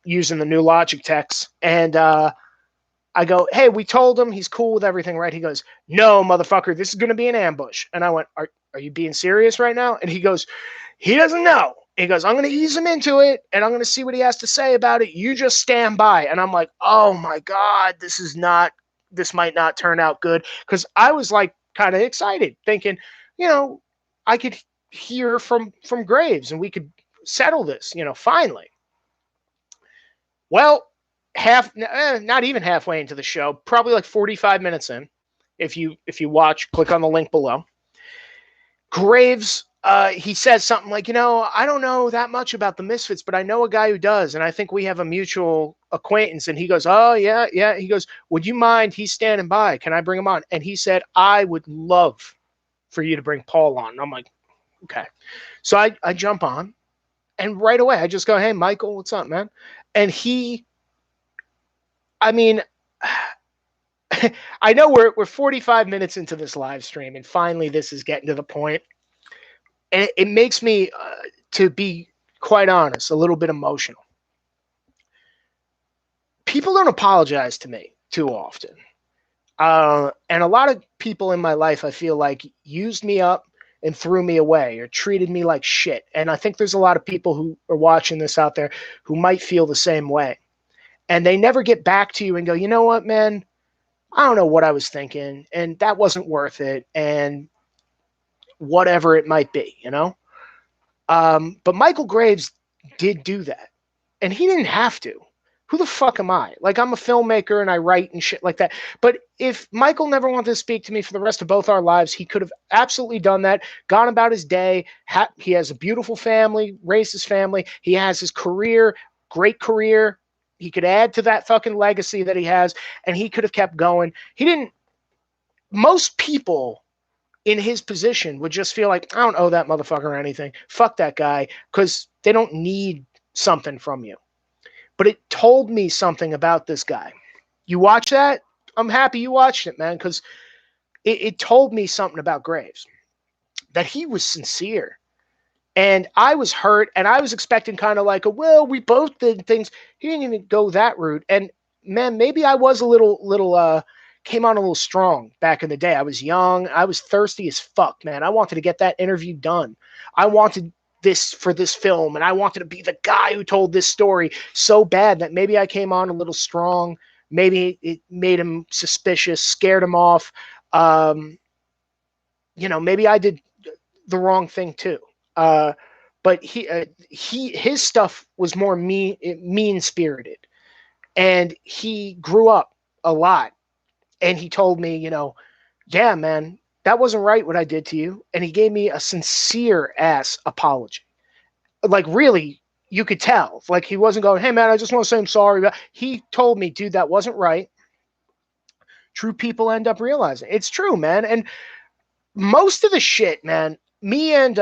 using the new Logitechs. And I go, hey, we told him he's cool with everything, right? He goes, no, motherfucker, this is going to be an ambush. And I went, are you being serious right now? And he goes, he doesn't know. He goes, I'm going to ease him into it, and I'm going to see what he has to say about it. You just stand by. And I'm like, oh, my God, this might not turn out good. Because I was like kind of excited, thinking, I could hear from Graves, and we could settle this, finally. Well, not even halfway into the show, probably like 45 minutes in. If you watch, click on the link below. Graves, he says something like, I don't know that much about the Misfits, but I know a guy who does, and I think we have a mutual acquaintance. And he goes, oh, yeah. He goes, would you mind? He's standing by. Can I bring him on? And he said, I would love for you to bring Paul on. And I'm like, okay. So I jump on, And right away, I just go, hey, Michael, what's up, man? And I mean, I know we're 45 minutes into this live stream, and finally this is getting to the point. And it makes me, to be quite honest, a little bit emotional. People don't apologize to me too often. And a lot of people in my life, I feel like, used me up and threw me away or treated me like shit. And I think there's a lot of people who are watching this out there who might feel the same way. And they never get back to you and go, you know what, man? I don't know what I was thinking, and that wasn't worth it, and whatever it might be, you know? But Michale Graves did do that, and he didn't have to. Who the fuck am I? Like, I'm a filmmaker and I write and shit like that. But if Michael never wanted to speak to me for the rest of both our lives, he could have absolutely done that, gone about his day. He has a beautiful family, raised his family. He has his career, great career. He could add to that fucking legacy that he has, and he could have kept going. He didn't. Most people in his position would just feel like, I don't owe that motherfucker anything. Fuck that guy, because they don't need something from you. But it told me something about this guy. You watch that? I'm happy you watched it, man, because it told me something about Graves, that he was sincere. And I was hurt, and I was expecting kind of like well, we both did things. He didn't even go that route. And man, maybe I was a little came on a little strong back in the day. I was young. I was thirsty as fuck, man. I wanted to get that interview done. I wanted this for this film, and I wanted to be the guy who told this story so bad that maybe I came on a little strong. Maybe it made him suspicious, scared him off. Maybe I did the wrong thing too. But his stuff was more mean spirited, and he grew up a lot. And he told me, yeah, man, that wasn't right what I did to you. And he gave me a sincere ass apology. Like, really, you could tell. Like, he wasn't going, hey, man, I just want to say I'm sorry. He told me, dude, that wasn't right. True people end up realizing. It's true, man. And most of the shit, man, me and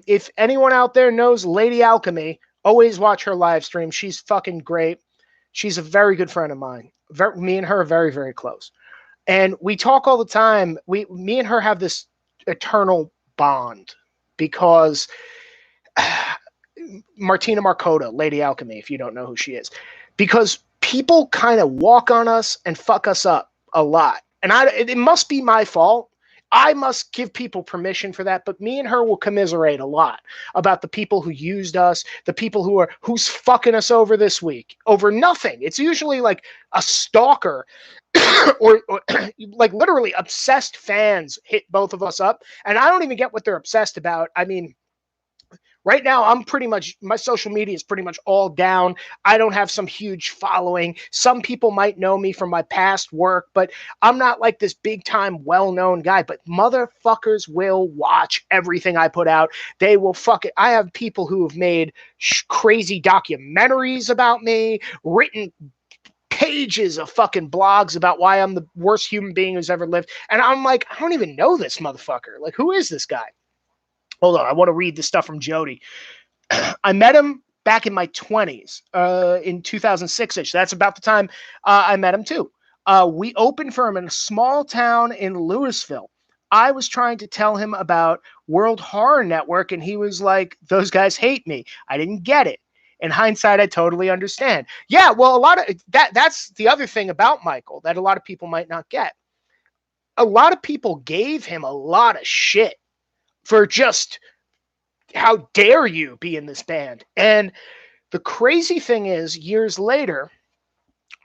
if anyone out there knows Lady Alchemy, always watch her live stream. She's fucking great. She's a very good friend of mine. Me and her are very, very close. And we talk all the time. Me and her have this eternal bond because Martina Marcota, Lady Alchemy, if you don't know who she is, because people kind of walk on us and fuck us up a lot. And it must be my fault. I must give people permission for that, but me and her will commiserate a lot about the people who used us, the people who's fucking us over this week over nothing. It's usually like a stalker or like literally obsessed fans hit both of us up, and I don't even get what they're obsessed about. I mean, right now, my social media is pretty much all down. I don't have some huge following. Some people might know me from my past work, but I'm not like this big time, well-known guy. But motherfuckers will watch everything I put out. They will fuck it. I have people who have made crazy documentaries about me, written pages of fucking blogs about why I'm the worst human being who's ever lived. And I'm like, I don't even know this motherfucker. Like, who is this guy? Hold on, I want to read this stuff from Jody. I met him back in my 20s, in 2006-ish. That's about the time I met him too. We opened for him in a small town in Louisville. I was trying to tell him about World Horror Network, and he was like, those guys hate me. I didn't get it. In hindsight, I totally understand. Yeah, well, a lot of that's the other thing about Michael that a lot of people might not get. A lot of people gave him a lot of shit for just, how dare you be in this band? And the crazy thing is, years later,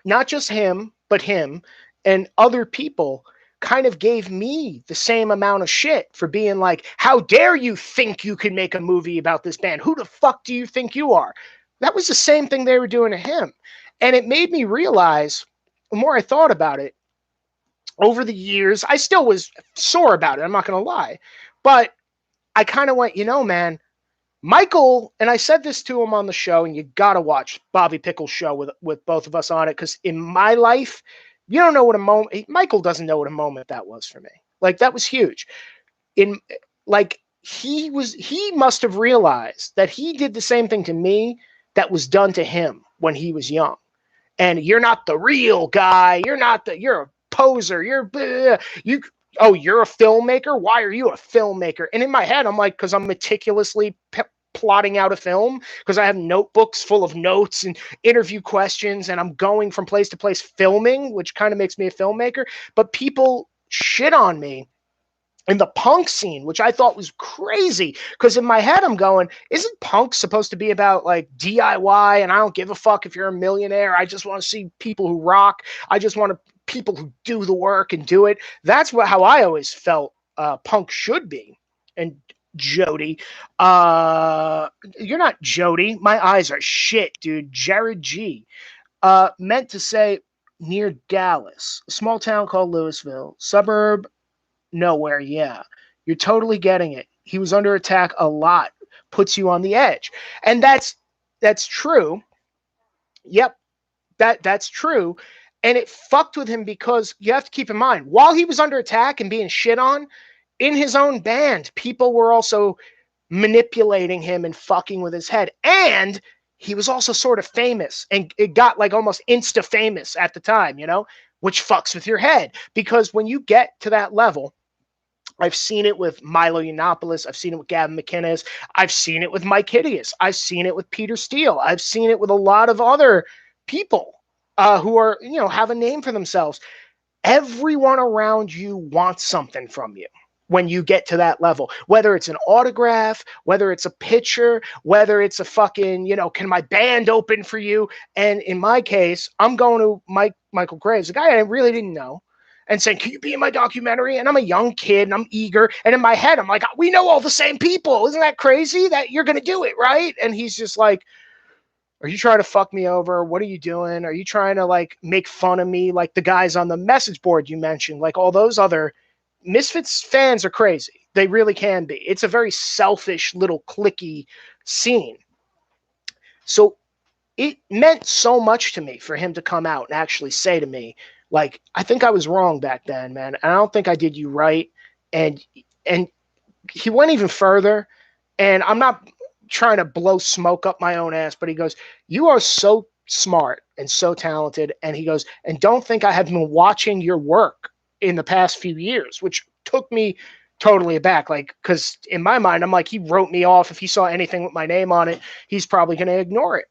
not just him, but him and other people kind of gave me the same amount of shit for being like, how dare you think you can make a movie about this band? Who the fuck do you think you are? That was the same thing they were doing to him. And it made me realize, the more I thought about it, over the years, I still was sore about it, I'm not going to lie. But I kind of went, man, Michael, and I said this to him on the show, and you got to watch Bobby Pickles' show with both of us on it, because in my life, you don't know what a moment, Michael doesn't know what a moment that was for me. Like, that was huge. he must have realized that he did the same thing to me that was done to him when he was young. And you're not the real guy. You're a poser. You oh, you're a filmmaker? Why are you a filmmaker? And in my head, I'm like, because I'm meticulously plotting out a film, because I have notebooks full of notes and interview questions, and I'm going from place to place filming, which kind of makes me a filmmaker. But people shit on me in the punk scene, which I thought was crazy, because in my head I'm going, isn't punk supposed to be about like DIY, and I don't give a fuck if you're a millionaire. I just want to see people who rock. I just want people who do the work and do it. That's how I always felt punk should be. And Jody, you're not Jody. My eyes are shit, dude. Jared G. Meant to say near Dallas, a small town called Louisville, suburb nowhere. Yeah, you're totally getting it. He was under attack a lot. Puts you on the edge. And that's true. Yep, that's true. And it fucked with him, because you have to keep in mind, while he was under attack and being shit on, in his own band, people were also manipulating him and fucking with his head. And he was also sort of famous, and it got like almost insta famous at the time, which fucks with your head. Because when you get to that level, I've seen it with Milo Yiannopoulos. I've seen it with Gavin McInnes. I've seen it with Mike Hideous. I've seen it with Peter Steele. I've seen it with a lot of other people who are, have a name for themselves. Everyone around you wants something from you when you get to that level, whether it's an autograph, whether it's a picture, whether it's a fucking, can my band open for you? And in my case, I'm going to Michale Grvaes, a guy I really didn't know, and saying, can you be in my documentary? And I'm a young kid and I'm eager. And in my head, I'm like, we know all the same people. Isn't that crazy that you're going to do it, right? And he's just like, are you trying to fuck me over? What are you doing? Are you trying to like make fun of me? Like the guys on the message board you mentioned, like all those other Misfits fans are crazy. They really can be. It's a very selfish little cliquey scene. So it meant so much to me for him to come out and actually say to me, like, I think I was wrong back then, man. I don't think I did you right. And he went even further. And I'm not trying to blow smoke up my own ass, but he goes, you are so smart and so talented. And he goes, and don't think I have been watching your work in the past few years, which took me totally aback. Like, because in my mind, I'm like, he wrote me off. If he saw anything with my name on it, he's probably going to ignore it.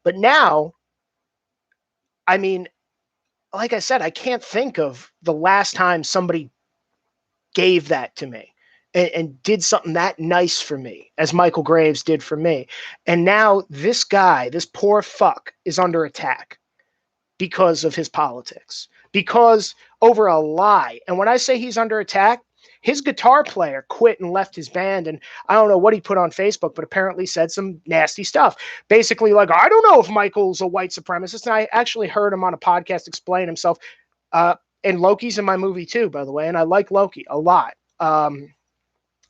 But now, I mean, like I said, I can't think of the last time somebody gave that to me and did something that nice for me as Michale Grvaes did for me. And now this guy, this poor fuck, is under attack because of his politics, because over a lie. And when I say he's under attack, his guitar player quit and left his band. And I don't know what he put on Facebook, but apparently said some nasty stuff. Basically, like, I don't know if Michael's a white supremacist. And I actually heard him on a podcast explain himself. And Loki's in my movie too, by the way. And I like Loki a lot.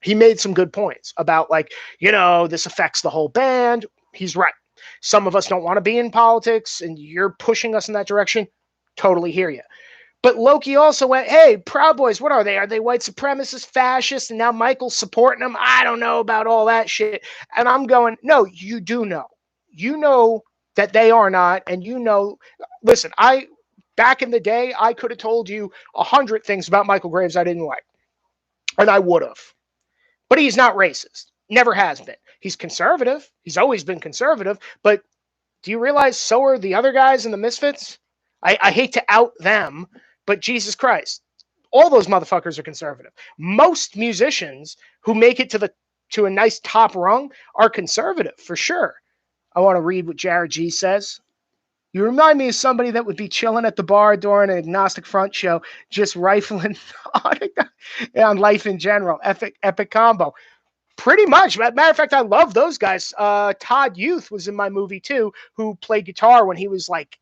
He made some good points about, like, this affects the whole band. He's right. Some of us don't want to be in politics, and you're pushing us in that direction. Totally hear you. But Loki also went, hey, Proud Boys, what are they? Are they white supremacists, fascists? And now Michael's supporting them. I don't know about all that shit. And I'm going, no, you do know. You know that they are not. And listen, back in the day, I could have told you 100 things about Michale Grvaes I didn't like. And I would have. But he's not racist. Never has been. He's conservative. He's always been conservative. But do you realize so are the other guys in the Misfits? I hate to out them, but Jesus Christ, all those motherfuckers are conservative. Most musicians who make it to a nice top rung are conservative, for sure. I want to read what Jared G says. You remind me of somebody that would be chilling at the bar during an Agnostic Front show, just rifling on life in general. Epic combo. Pretty much. Matter of fact, I love those guys. Todd Youth was in my movie too, who played guitar when he was like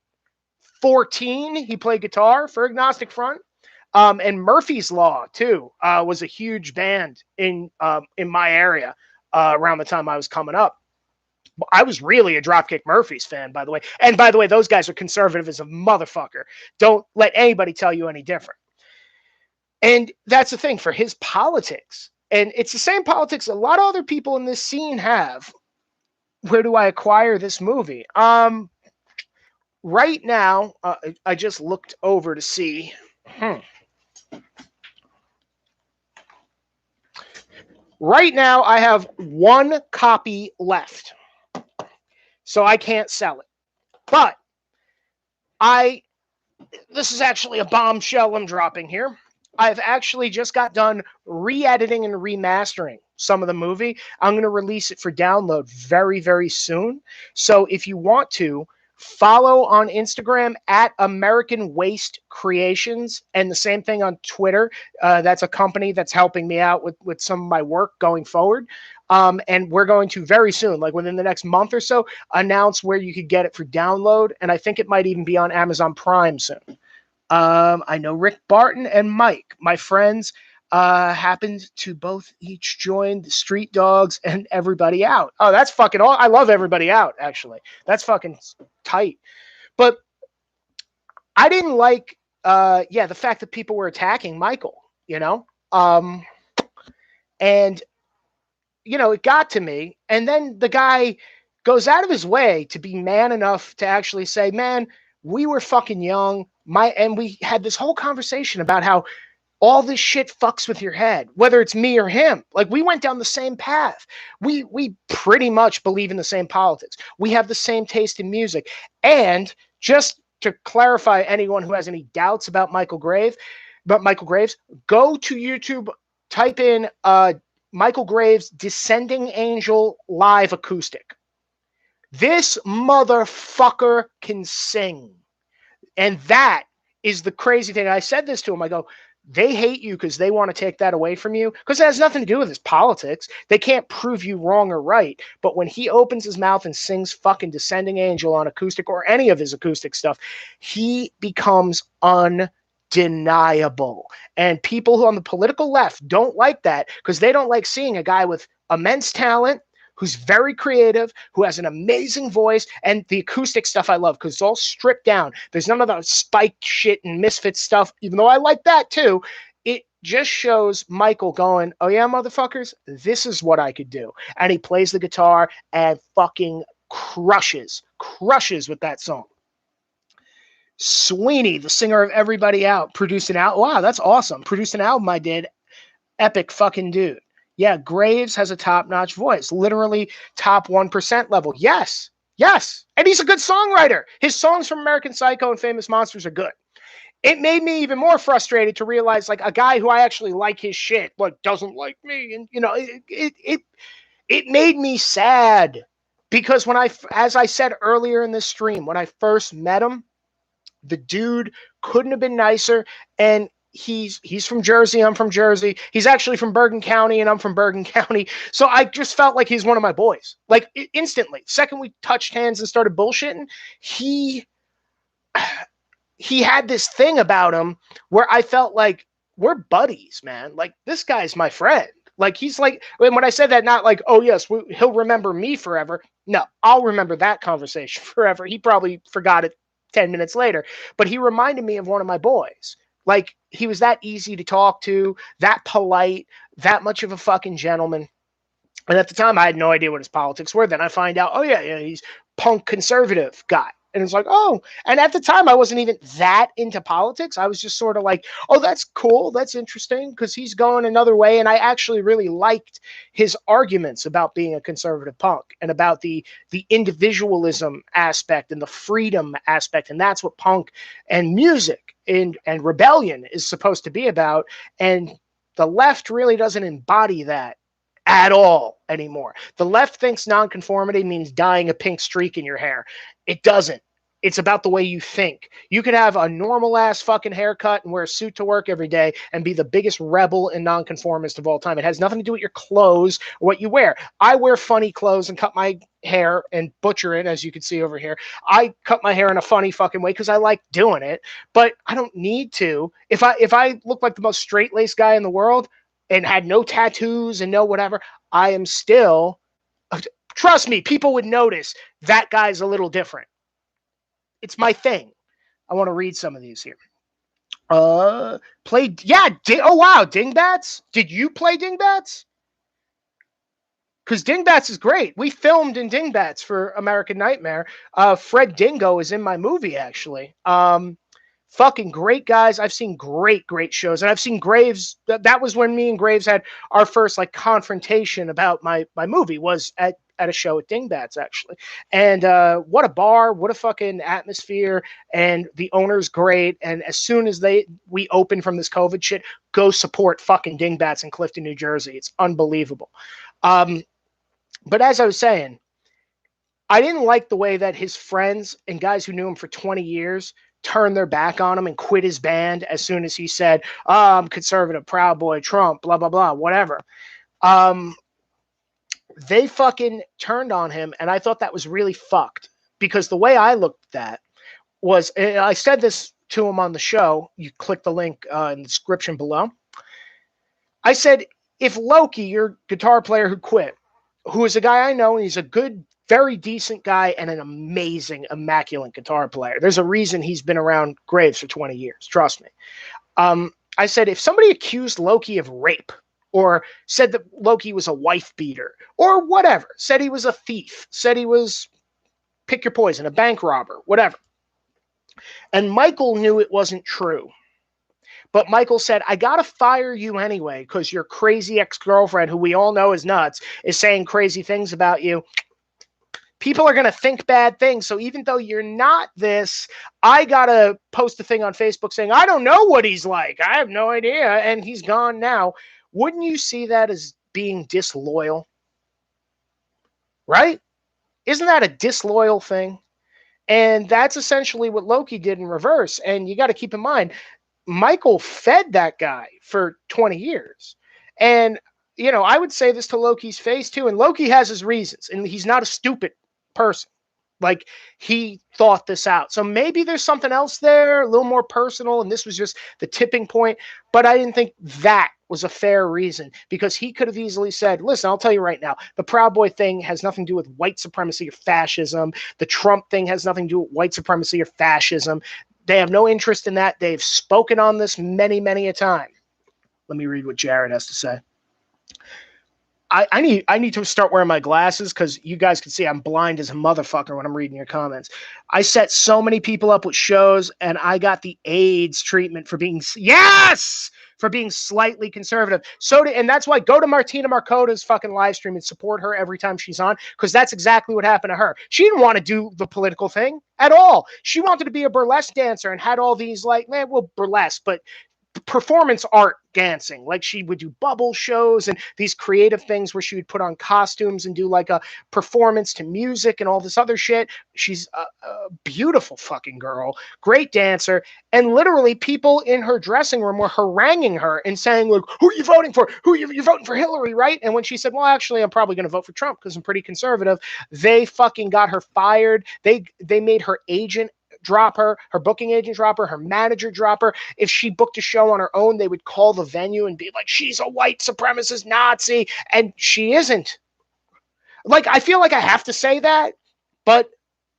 14. He played guitar for Agnostic Front. And Murphy's Law too was a huge band in my area around the time I was coming up. I was really a Dropkick Murphys fan, by the way. And by the way, those guys are conservative as a motherfucker. Don't let anybody tell you any different. And that's the thing, for his politics, And it's the same politics a lot of other people in this scene have. Where do I acquire this movie? Right now, I just looked over to see. Right now, I have one copy left, so I can't sell it. But this is actually a bombshell I'm dropping here. I've actually just got done re-editing and remastering some of the movie. I'm going to release it for download very, very soon. So if you want to, follow on Instagram at American Waste Creations, and the same thing on Twitter. That's a company that's helping me out with some of my work going forward. And we're going to very soon, like within the next month or so, announce where you could get it for download. And I think it might even be on Amazon Prime soon. I know Rick Barton and Mike, my friends, happened to both each join the Street Dogs and Everybody Out. Oh, that's fucking all. I love Everybody Out, actually. That's fucking tight. But I didn't like, the fact that people were attacking Michael, and, it got to me. And then the guy goes out of his way to be man enough to actually say, man, we were fucking young. And we had this whole conversation about how all this shit fucks with your head, whether it's me or him. Like, we went down the same path. We pretty much believe in the same politics. We have the same taste in music. And just to clarify, anyone who has any doubts about Michale Grave, go to YouTube, type in Michale Grave's Descending Angel live acoustic. This motherfucker can sing. And that is the crazy thing. I said this to him. I go, they hate you because they want to take that away from you, because it has nothing to do with his politics. They can't prove you wrong or right. But when he opens his mouth and sings fucking Descending Angel on acoustic, or any of his acoustic stuff, he becomes undeniable. And people who on the political left don't like that, because they don't like seeing a guy with immense talent, who's very creative, who has an amazing voice, and the acoustic stuff I love, because it's all stripped down. There's none of the spiked shit and Misfits stuff, even though I like that too. It just shows Michael going, oh yeah, motherfuckers, this is what I could do. And he plays the guitar and fucking crushes with that song. Sweeney, the singer of Everybody Out, produced an album. Wow, that's awesome. Produced an album I did. Epic fucking dude. Yeah, Graves has a top-notch voice, literally top 1% level. Yes. And he's a good songwriter. His songs from American Psycho and Famous Monsters are good. It made me even more frustrated to realize, like, a guy who I actually like his shit, like, doesn't like me. And, it made me sad, because as I said earlier in this stream, when I first met him, the dude couldn't have been nicer. And he's from Jersey. I'm from Jersey. He's actually from Bergen County, and I'm from Bergen County. So I just felt like he's one of my boys. Like, instantly. Second we touched hands and started bullshitting, he had this thing about him where I felt like, we're buddies, man. Like, this guy's my friend. Like, he's like, when I said that, not like, oh yes, he'll remember me forever. No, I'll remember that conversation forever. He probably forgot it 10 minutes later, but he reminded me of one of my boys. Like, he was that easy to talk to, that polite, that much of a fucking gentleman. And at the time, I had no idea what his politics were. Then I find out, oh yeah, he's punk conservative guy. And it's like, oh, and at the time I wasn't even that into politics. I was just sort of like, oh, that's cool. That's interesting, because he's going another way. And I actually really liked his arguments about being a conservative punk, and about the individualism aspect and the freedom aspect. And that's what punk and music and rebellion is supposed to be about. And the left really doesn't embody that at all anymore. The left thinks nonconformity means dyeing a pink streak in your hair. It doesn't. It's about the way you think. You could have a normal ass fucking haircut and wear a suit to work every day and be the biggest rebel and nonconformist of all time. It has nothing to do with your clothes or what you wear. I wear funny clothes and cut my hair and butcher it, as you can see over here. I cut my hair in a funny fucking way because I like doing it, but I don't need to. If I look like the most straight-laced guy in the world and had no tattoos and no whatever, I am still, trust me, people would notice that guy's a little different. It's my thing. I want to read some of these here. Played, yeah. Oh wow, Dingbats. Did you play Dingbats? Because Dingbats is great. We filmed in Dingbats for American Nightmare. Fred Dingo is in my movie, actually. Fucking great guys. I've seen great shows, and I've seen Graves. That was when me and Graves had our first like confrontation about my movie. Was at a show at Dingbats, actually. And what a bar, what a fucking atmosphere, and the owner's great. And as soon as we open from this COVID shit, go support fucking Dingbats in Clifton, New Jersey. It's unbelievable. But as I was saying, I didn't like the way that his friends and guys who knew him for 20 years turned their back on him and quit his band as soon as he said, oh, I'm conservative, Proud Boy, Trump, blah, blah, blah, whatever. They fucking turned on him, and I thought that was really fucked, because the way I looked at that was, I said this to him on the show, you click the link in the description below. I said, if Loki, your guitar player who quit, who is a guy I know, and he's a good, very decent guy and an amazing, immaculate guitar player. There's a reason he's been around Graves for 20 years. Trust me. I said, if somebody accused Loki of rape, or said that Loki was a wife beater, or whatever, said he was a thief, said he was, pick your poison, a bank robber, whatever, and Michael knew it wasn't true, but Michael said, I got to fire you anyway because your crazy ex-girlfriend, who we all know is nuts, is saying crazy things about you. People are going to think bad things. So even though you're not this, I got to post a thing on Facebook saying, I don't know what he's like. I have no idea. And he's gone now. Wouldn't you see that as being disloyal? Right? Isn't that a disloyal thing? And that's essentially what Loki did in reverse. And you got to keep in mind, Michael fed that guy for 20 years. And, you know, I would say this to Loki's face too. And Loki has his reasons, and he's not a stupid person. Like, he thought this out. So maybe there's something else there, a little more personal, and this was just the tipping point. But I didn't think that was a fair reason, because he could have easily said, listen, I'll tell you right now, the Proud Boy thing has nothing to do with white supremacy or fascism. The Trump thing has nothing to do with white supremacy or fascism. They have no interest in that. They've spoken on this many, many a time. Let me read what Jared has to say. I need to start wearing my glasses, because you guys can see I'm blind as a motherfucker when I'm reading your comments. I set so many people up with shows, and I got the AIDS treatment for being slightly conservative. And that's why go to Martina Marcota's fucking live stream and support her every time she's on, because that's exactly what happened to her. She didn't want to do the political thing at all. She wanted to be a burlesque dancer and had all these burlesque, but performance art dancing. Like, she would do bubble shows and these creative things where she would put on costumes and do like a performance to music and all this other shit. She's a beautiful fucking girl, great dancer, and literally people in her dressing room were haranguing her and saying, like, who are you voting for? You're voting for Hillary, right? And when she said, well, actually, I'm probably going to vote for Trump because I'm pretty conservative, they fucking got her fired. They made her agent drop her booking agent drop her manager drop her. If she booked a show on her own, they would call the venue and be like, she's a white supremacist Nazi, and she isn't. Like, I feel like I have to say that, but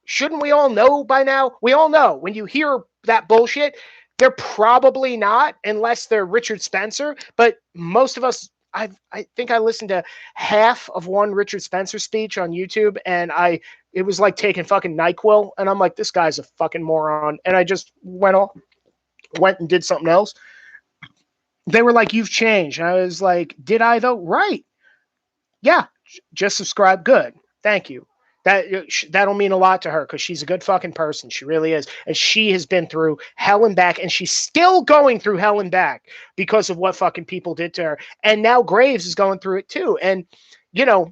shouldn't we all know by now? We all know when you hear that bullshit, they're probably not, unless they're Richard Spencer, but most of us, I think I listened to half of one Richard Spencer speech on YouTube, and it was like taking fucking NyQuil, and I'm like, this guy's a fucking moron, and I just went and did something else. They were like, you've changed. And I was like, did I though? Right. Yeah. Just subscribe. Good. Thank you. That'll mean a lot to her, because she's a good fucking person. She really is. And she has been through hell and back, and she's still going through hell and back because of what fucking people did to her. And now Graves is going through it too. And, you know,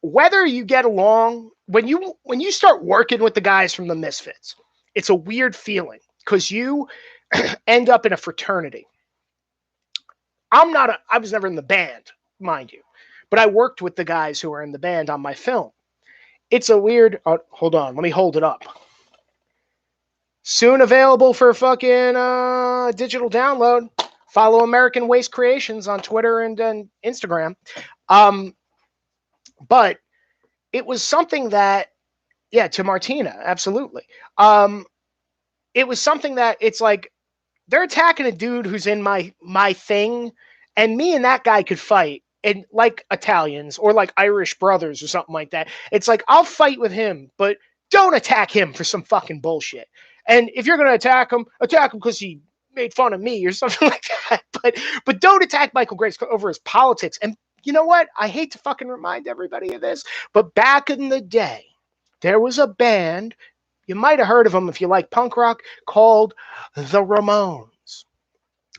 whether you get along, when you start working with the guys from the Misfits, it's a weird feeling, because you end up in a fraternity. I was never in the band, mind you, but I worked with the guys who were in the band on my film. It's a weird, hold on, let me hold it up. Soon available for fucking digital download. Follow American Waste Creations on Twitter and Instagram. But it was something that, yeah, to Martina, absolutely. It was something that it's like, they're attacking a dude who's in my thing, and me and that guy could fight. And like Italians or like Irish brothers or something like that. It's like, I'll fight with him, but don't attack him for some fucking bullshit. And if you're going to attack him because he made fun of me or something like that. But don't attack Michale Grave over his politics. And you know what? I hate to fucking remind everybody of this, but back in the day, there was a band, you might have heard of them if you like punk rock, called the Ramones.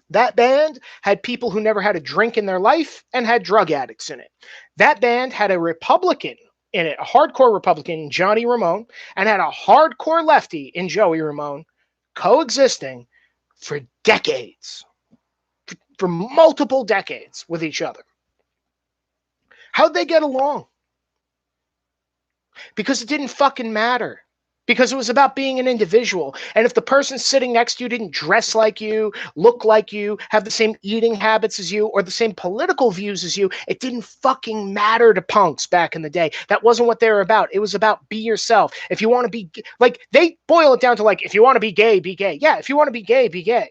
That band had people who never had a drink in their life and had drug addicts in it. That band had a Republican in it, a hardcore Republican, Johnny Ramone, and had a hardcore lefty in Joey Ramone, coexisting for decades, for multiple decades with each other. How'd they get along? Because it didn't fucking matter. Because it was about being an individual. And if the person sitting next to you didn't dress like you, look like you, have the same eating habits as you, or the same political views as you, it didn't fucking matter to punks back in the day. That wasn't what they were about. It was about be yourself. If you want to be, like, they boil it down to like, if you want to be gay, be gay. Yeah, if you want to be gay, be gay.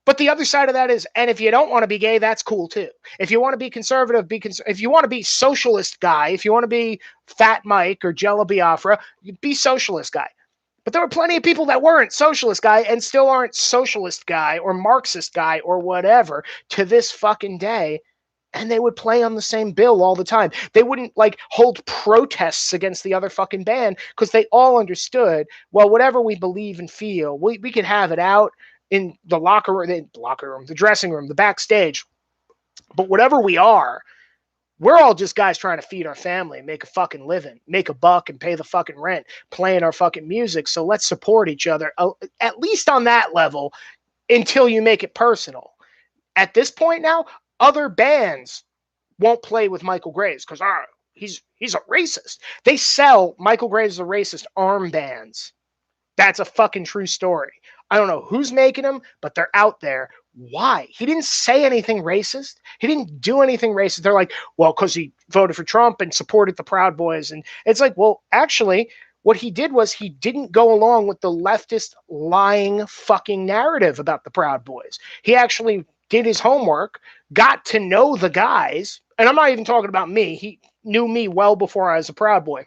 But the other side of that is, and if you don't want to be gay, that's cool too. If you want to be conservative, if you want to be socialist guy, if you want to be Fat Mike or Jello Biafra, be socialist guy. But there were plenty of people that weren't socialist guy and still aren't socialist guy or Marxist guy or whatever to this fucking day. And they would play on the same bill all the time. They wouldn't like hold protests against the other fucking band because they all understood, well, whatever we believe and feel, we can have it out in the locker room, the dressing room, the backstage. But whatever we are, we're all just guys trying to feed our family and make a fucking living, make a buck and pay the fucking rent, playing our fucking music. So let's support each other, at least on that level, until you make it personal. At this point now, other bands won't play with Michale Grave because he's a racist. They sell Michale Grave's a racist armbands. That's a fucking true story. I don't know who's making them, but they're out there. Why? He didn't say anything racist. He didn't do anything racist. They're like, well, because he voted for Trump and supported the Proud Boys. And it's like, well, actually, what he did was he didn't go along with the leftist lying fucking narrative about the Proud Boys. He actually did his homework, got to know the guys. And I'm not even talking about me. He knew me well before I was a Proud Boy.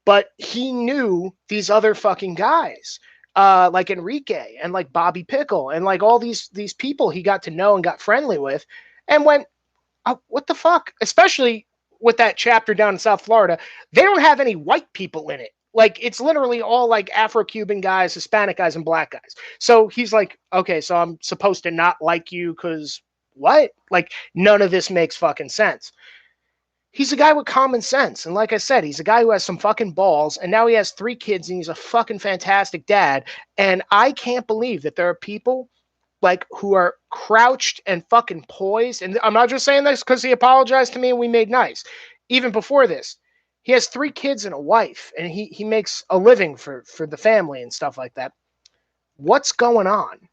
But he knew these other fucking guys. Like Enrique and like Bobby Pickle and like all these people he got to know and got friendly with and went, oh, what the fuck? Especially with that chapter down in South Florida, they don't have any white people in it. Like it's literally all like Afro-Cuban guys, Hispanic guys, and black guys. So he's like, okay, so I'm supposed to not like you because what? Like none of this makes fucking sense. He's a guy with common sense. And like I said, he's a guy who has some fucking balls. And now he has 3 kids and he's a fucking fantastic dad. And I can't believe that there are people like who are crouched and fucking poised. And I'm not just saying this because he apologized to me and we made nice. Even before this, he has 3 kids and a wife. And he makes a living for the family and stuff like that. What's going on?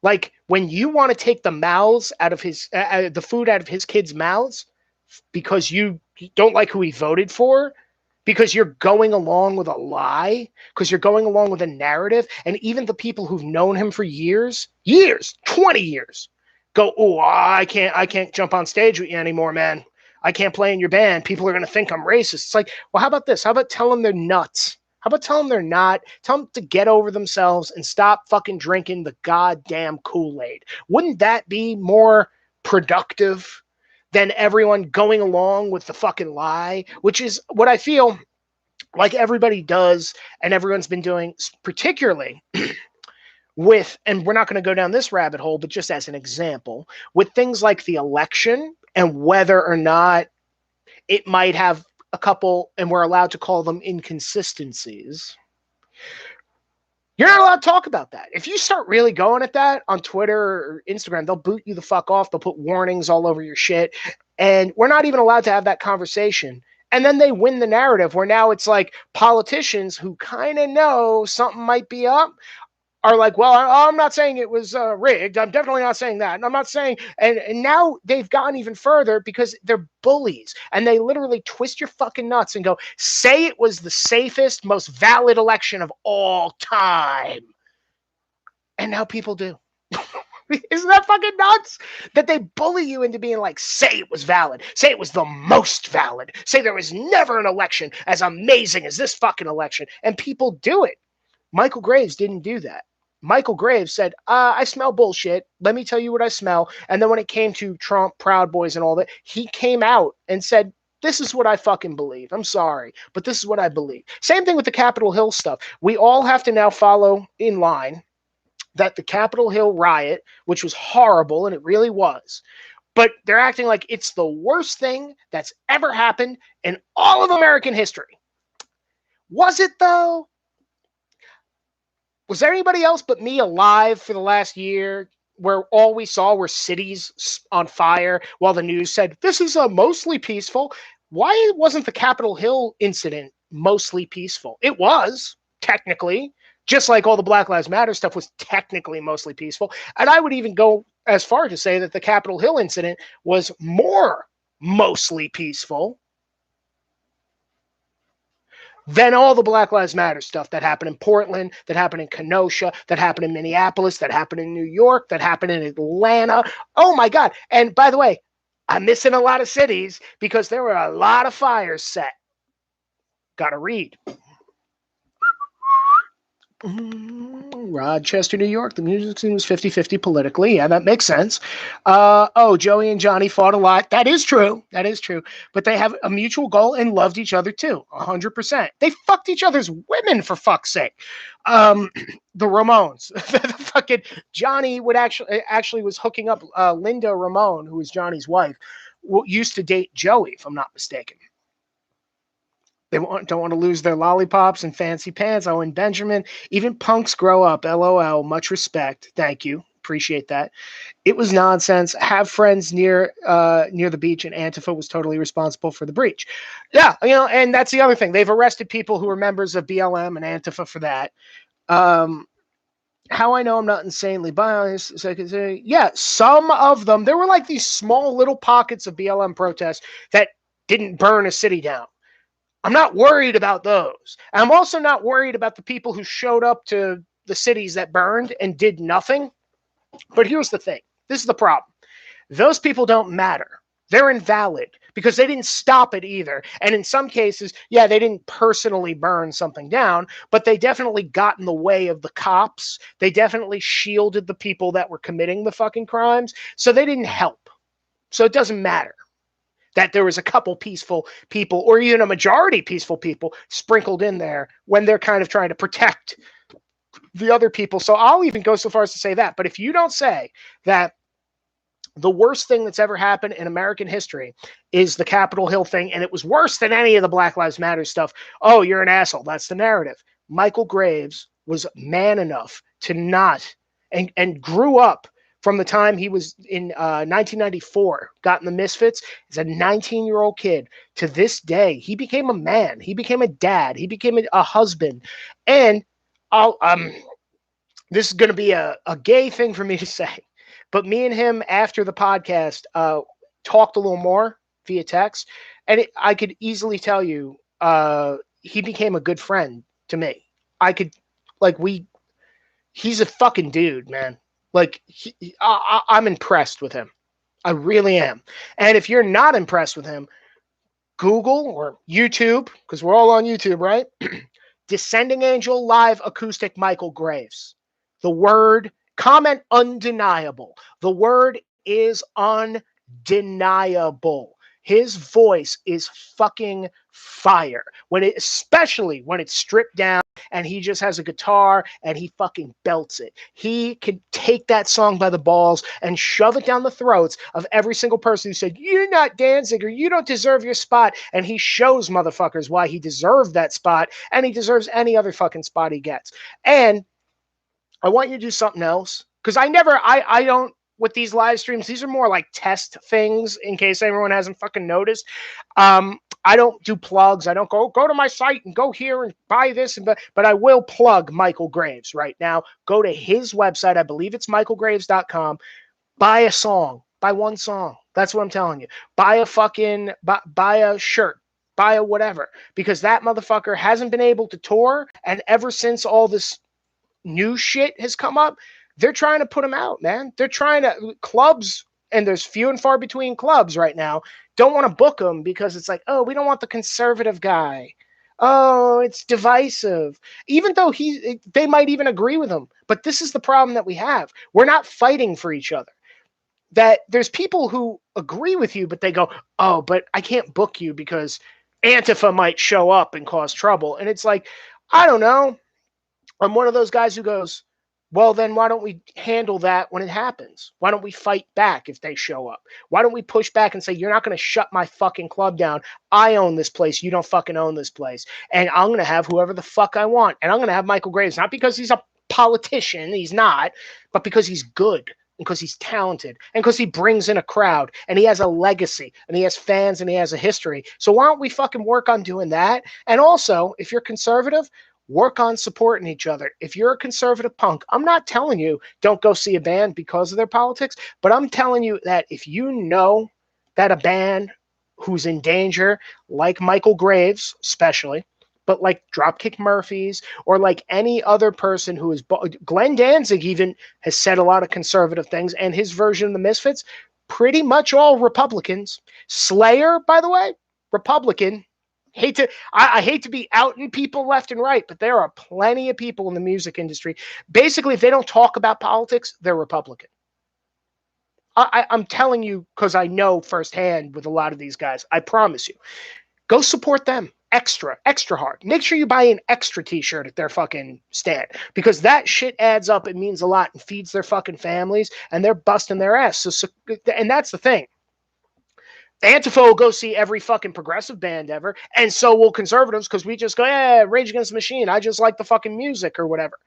Like when you want to take the mouths out of his, the food out of his kids' mouths, because you don't like who he voted for, because you're going along with a lie, because you're going along with a narrative, and even the people who've known him for years, 20 years, go, oh, I can't jump on stage with you anymore, man. I can't play in your band. People are going to think I'm racist. It's like, well, how about this? How about tell them they're nuts? How about tell them they're not? Tell them to get over themselves and stop fucking drinking the goddamn Kool-Aid. Wouldn't that be more productive than everyone going along with the fucking lie, which is what I feel like everybody does and everyone's been doing, particularly with, and we're not going to go down this rabbit hole, but just as an example, with things like the election and whether or not it might have a couple, and we're allowed to call them inconsistencies. You're not allowed to talk about that. If you start really going at that on Twitter or Instagram, they'll boot you the fuck off. They'll put warnings all over your shit. And we're not even allowed to have that conversation. And then they win the narrative where now it's like politicians who kind of know something might be up are like, well, I'm not saying it was rigged. I'm definitely not saying that. And I'm not saying, and now they've gone even further because they're bullies and they literally twist your fucking nuts and go, say it was the safest, most valid election of all time. And now people do. Isn't that fucking nuts? That they bully you into being like, say it was valid. Say it was the most valid. Say there was never an election as amazing as this fucking election. And people do it. Michale Grvaes didn't do that. Michale Grvaes said, I smell bullshit. Let me tell you what I smell. And then when it came to Trump, Proud Boys, and all that, he came out and said, this is what I fucking believe. I'm sorry, but this is what I believe. Same thing with the Capitol Hill stuff. We all have to now follow in line that the Capitol Hill riot, which was horrible, and it really was, but they're acting like it's the worst thing that's ever happened in all of American history. Was it, though? Was there anybody else but me alive for the last year where all we saw were cities on fire while the news said, this is mostly peaceful? Why wasn't the Capitol Hill incident mostly peaceful? It was, technically. Just like all the Black Lives Matter stuff was technically mostly peaceful. And I would even go as far to say that the Capitol Hill incident was more mostly peaceful than all the Black Lives Matter stuff that happened in Portland, that happened in Kenosha, that happened in Minneapolis, that happened in New York, that happened in Atlanta. Oh my God. And by the way, I'm missing a lot of cities because there were a lot of fires set. Gotta read. Rochester, New York. The music scene was 50-50 politically. Yeah, that makes sense. Joey and Johnny fought a lot. That is true. That is true. But they have a mutual goal and loved each other too. 100%. They fucked each other's women, for fuck's sake. The Ramones. The fucking Johnny would actually was hooking up Linda Ramone, who was Johnny's wife, used to date Joey, if I'm not mistaken. They don't want to lose their lollipops and fancy pants. Owen Benjamin. Even punks grow up. LOL. Much respect. Thank you. Appreciate that. It was nonsense. Have friends near the beach, and Antifa was totally responsible for the breach. Yeah, and that's the other thing. They've arrested people who were members of BLM and Antifa for that. How I know I'm not insanely biased, so I can say, yeah, some of them, there were like these small little pockets of BLM protests that didn't burn a city down. I'm not worried about those. I'm also not worried about the people who showed up to the cities that burned and did nothing. But here's the thing. This is the problem. Those people don't matter. They're invalid because they didn't stop it either. And in some cases, yeah, they didn't personally burn something down, but they definitely got in the way of the cops. They definitely shielded the people that were committing the fucking crimes. So they didn't help. So it doesn't matter that there was a couple peaceful people or even a majority peaceful people sprinkled in there when they're kind of trying to protect the other people. So I'll even go so far as to say that. But if you don't say that the worst thing that's ever happened in American history is the Capitol Hill thing, and it was worse than any of the Black Lives Matter stuff, oh, you're an asshole. That's the narrative. Michale Grvaes was man enough to not, and grew up from the time he was in 1994, got in the Misfits as a 19-year-old kid. To this day, he became a man. He became a dad. He became a husband. And this is going to be a gay thing for me to say, but me and him after the podcast talked a little more via text, and I could easily tell you he became a good friend to me. He's a fucking dude, man. Like, I'm impressed with him. I really am. And if you're not impressed with him, Google or YouTube, because we're all on YouTube, right? Descending Angel live acoustic Michale Grvaes. The word, comment undeniable. The word is undeniable. His voice is fucking fire. Especially when it's stripped down and he just has a guitar and he fucking belts it. He can take that song by the balls and shove it down the throats of every single person who said, you're not Danziger, you don't deserve your spot. And he shows motherfuckers why he deserved that spot, and he deserves any other fucking spot he gets. And I want you to do something else, because I don't, with these live streams, these are more like test things in case everyone hasn't fucking noticed. I don't do plugs. I don't go to my site and go here and buy this, but I will plug Michale Grvaes right now. Go to his website. I believe it's michaelgraves.com. Buy a song. Buy one song. That's what I'm telling you. Buy a shirt. Buy a whatever, because that motherfucker hasn't been able to tour, and ever since all this new shit has come up, They're trying to put him out, man. They're trying to clubs, and there's few and far between clubs right now, don't want to book him because it's like, oh, we don't want the conservative guy. Oh, it's divisive. Even though they might even agree with him. But this is the problem that we have. We're not fighting for each other. That there's people who agree with you, but they go, oh, but I can't book you because Antifa might show up and cause trouble. And it's like, I don't know. I'm one of those guys who goes, well, then why don't we handle that when it happens? Why don't we fight back if they show up? Why don't we push back and say, you're not going to shut my fucking club down. I own this place. You don't fucking own this place. And I'm going to have whoever the fuck I want. And I'm going to have Michale Grave, not because he's a politician, he's not, but because he's good, because he's talented, and because he brings in a crowd, and he has a legacy, and he has fans, and he has a history. So why don't we fucking work on doing that? And also, if you're conservative, work on supporting each other. If you're a conservative punk, I'm not telling you don't go see a band because of their politics, but I'm telling you that if you know that a band who's in danger, like Michale Graves especially, but like Dropkick Murphys or like any other person who is, Glenn Danzig even has said a lot of conservative things, and his version of the Misfits, pretty much all Republicans. Slayer, by the way, Republican. I hate to be outing people left and right, but there are plenty of people in the music industry. Basically, if they don't talk about politics, they're Republican. I'm telling you because I know firsthand with a lot of these guys. I promise you. Go support them extra hard. Make sure you buy an extra t-shirt at their fucking stand because that shit adds up. It means a lot and feeds their fucking families, and they're busting their ass. So and that's the thing. Antifa will go see every fucking progressive band ever, and so will conservatives because we just go, yeah, Rage Against the Machine. I just like the fucking music or whatever.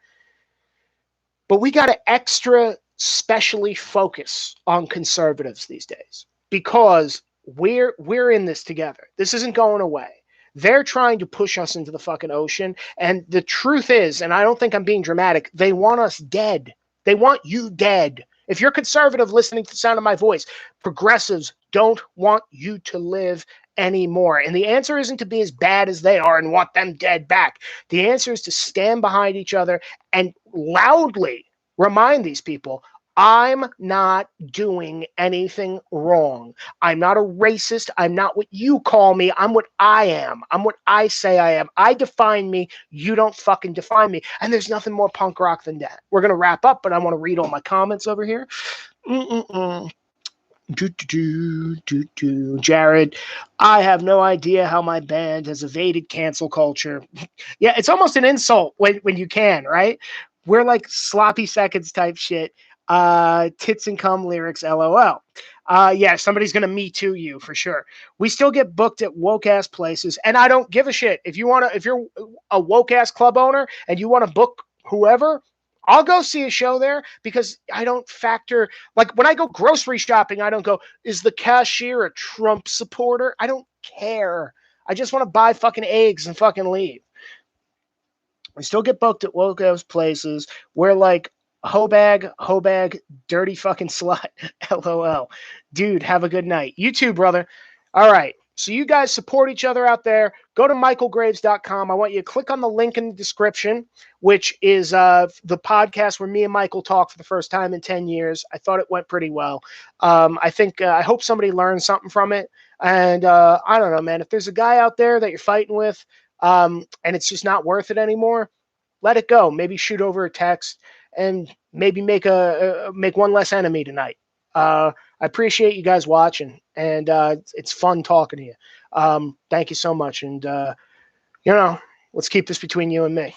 But we got to extra specially focus on conservatives these days because we're in this together. This isn't going away. They're trying to push us into the fucking ocean, and the truth is, and I don't think I'm being dramatic, they want us dead. They want you dead. If you're conservative listening to the sound of my voice, progressives don't want you to live anymore. And the answer isn't to be as bad as they are and want them dead back. The answer is to stand behind each other and loudly remind these people, I'm not doing anything wrong. I'm not a racist. I'm not what you call me. I'm what I am. I'm what I say I am. I define me. You don't fucking define me. And there's nothing more punk rock than that. We're going to wrap up, but I want to read all my comments over here. Jared, I have no idea how my band has evaded cancel culture. Yeah, it's almost an insult when you can, right? We're like sloppy seconds type shit. Tits and cum lyrics, LOL. Yeah, somebody's gonna me too you for sure. We still get booked at woke ass places, and I don't give a shit. If you're a woke ass club owner and you want to book whoever, I'll go see a show there because I don't factor, like when I go grocery shopping, I don't go, is the cashier a Trump supporter? I don't care. I just want to buy fucking eggs and fucking leave. We still get booked at woke ass places. We're like, Hobag, dirty fucking slut. LOL. Dude, have a good night. You too, brother. All right. So you guys support each other out there. Go to michaelgraves.com. I want you to click on the link in the description, which is the podcast where me and Michael talk for the first time in 10 years. I thought it went pretty well. I hope somebody learned something from it. And I don't know, man. If there's a guy out there that you're fighting with and it's just not worth it anymore, let it go. Maybe shoot over a text and maybe make one less enemy tonight. I appreciate you guys watching, and it's fun talking to you. Thank you so much, and let's keep this between you and me.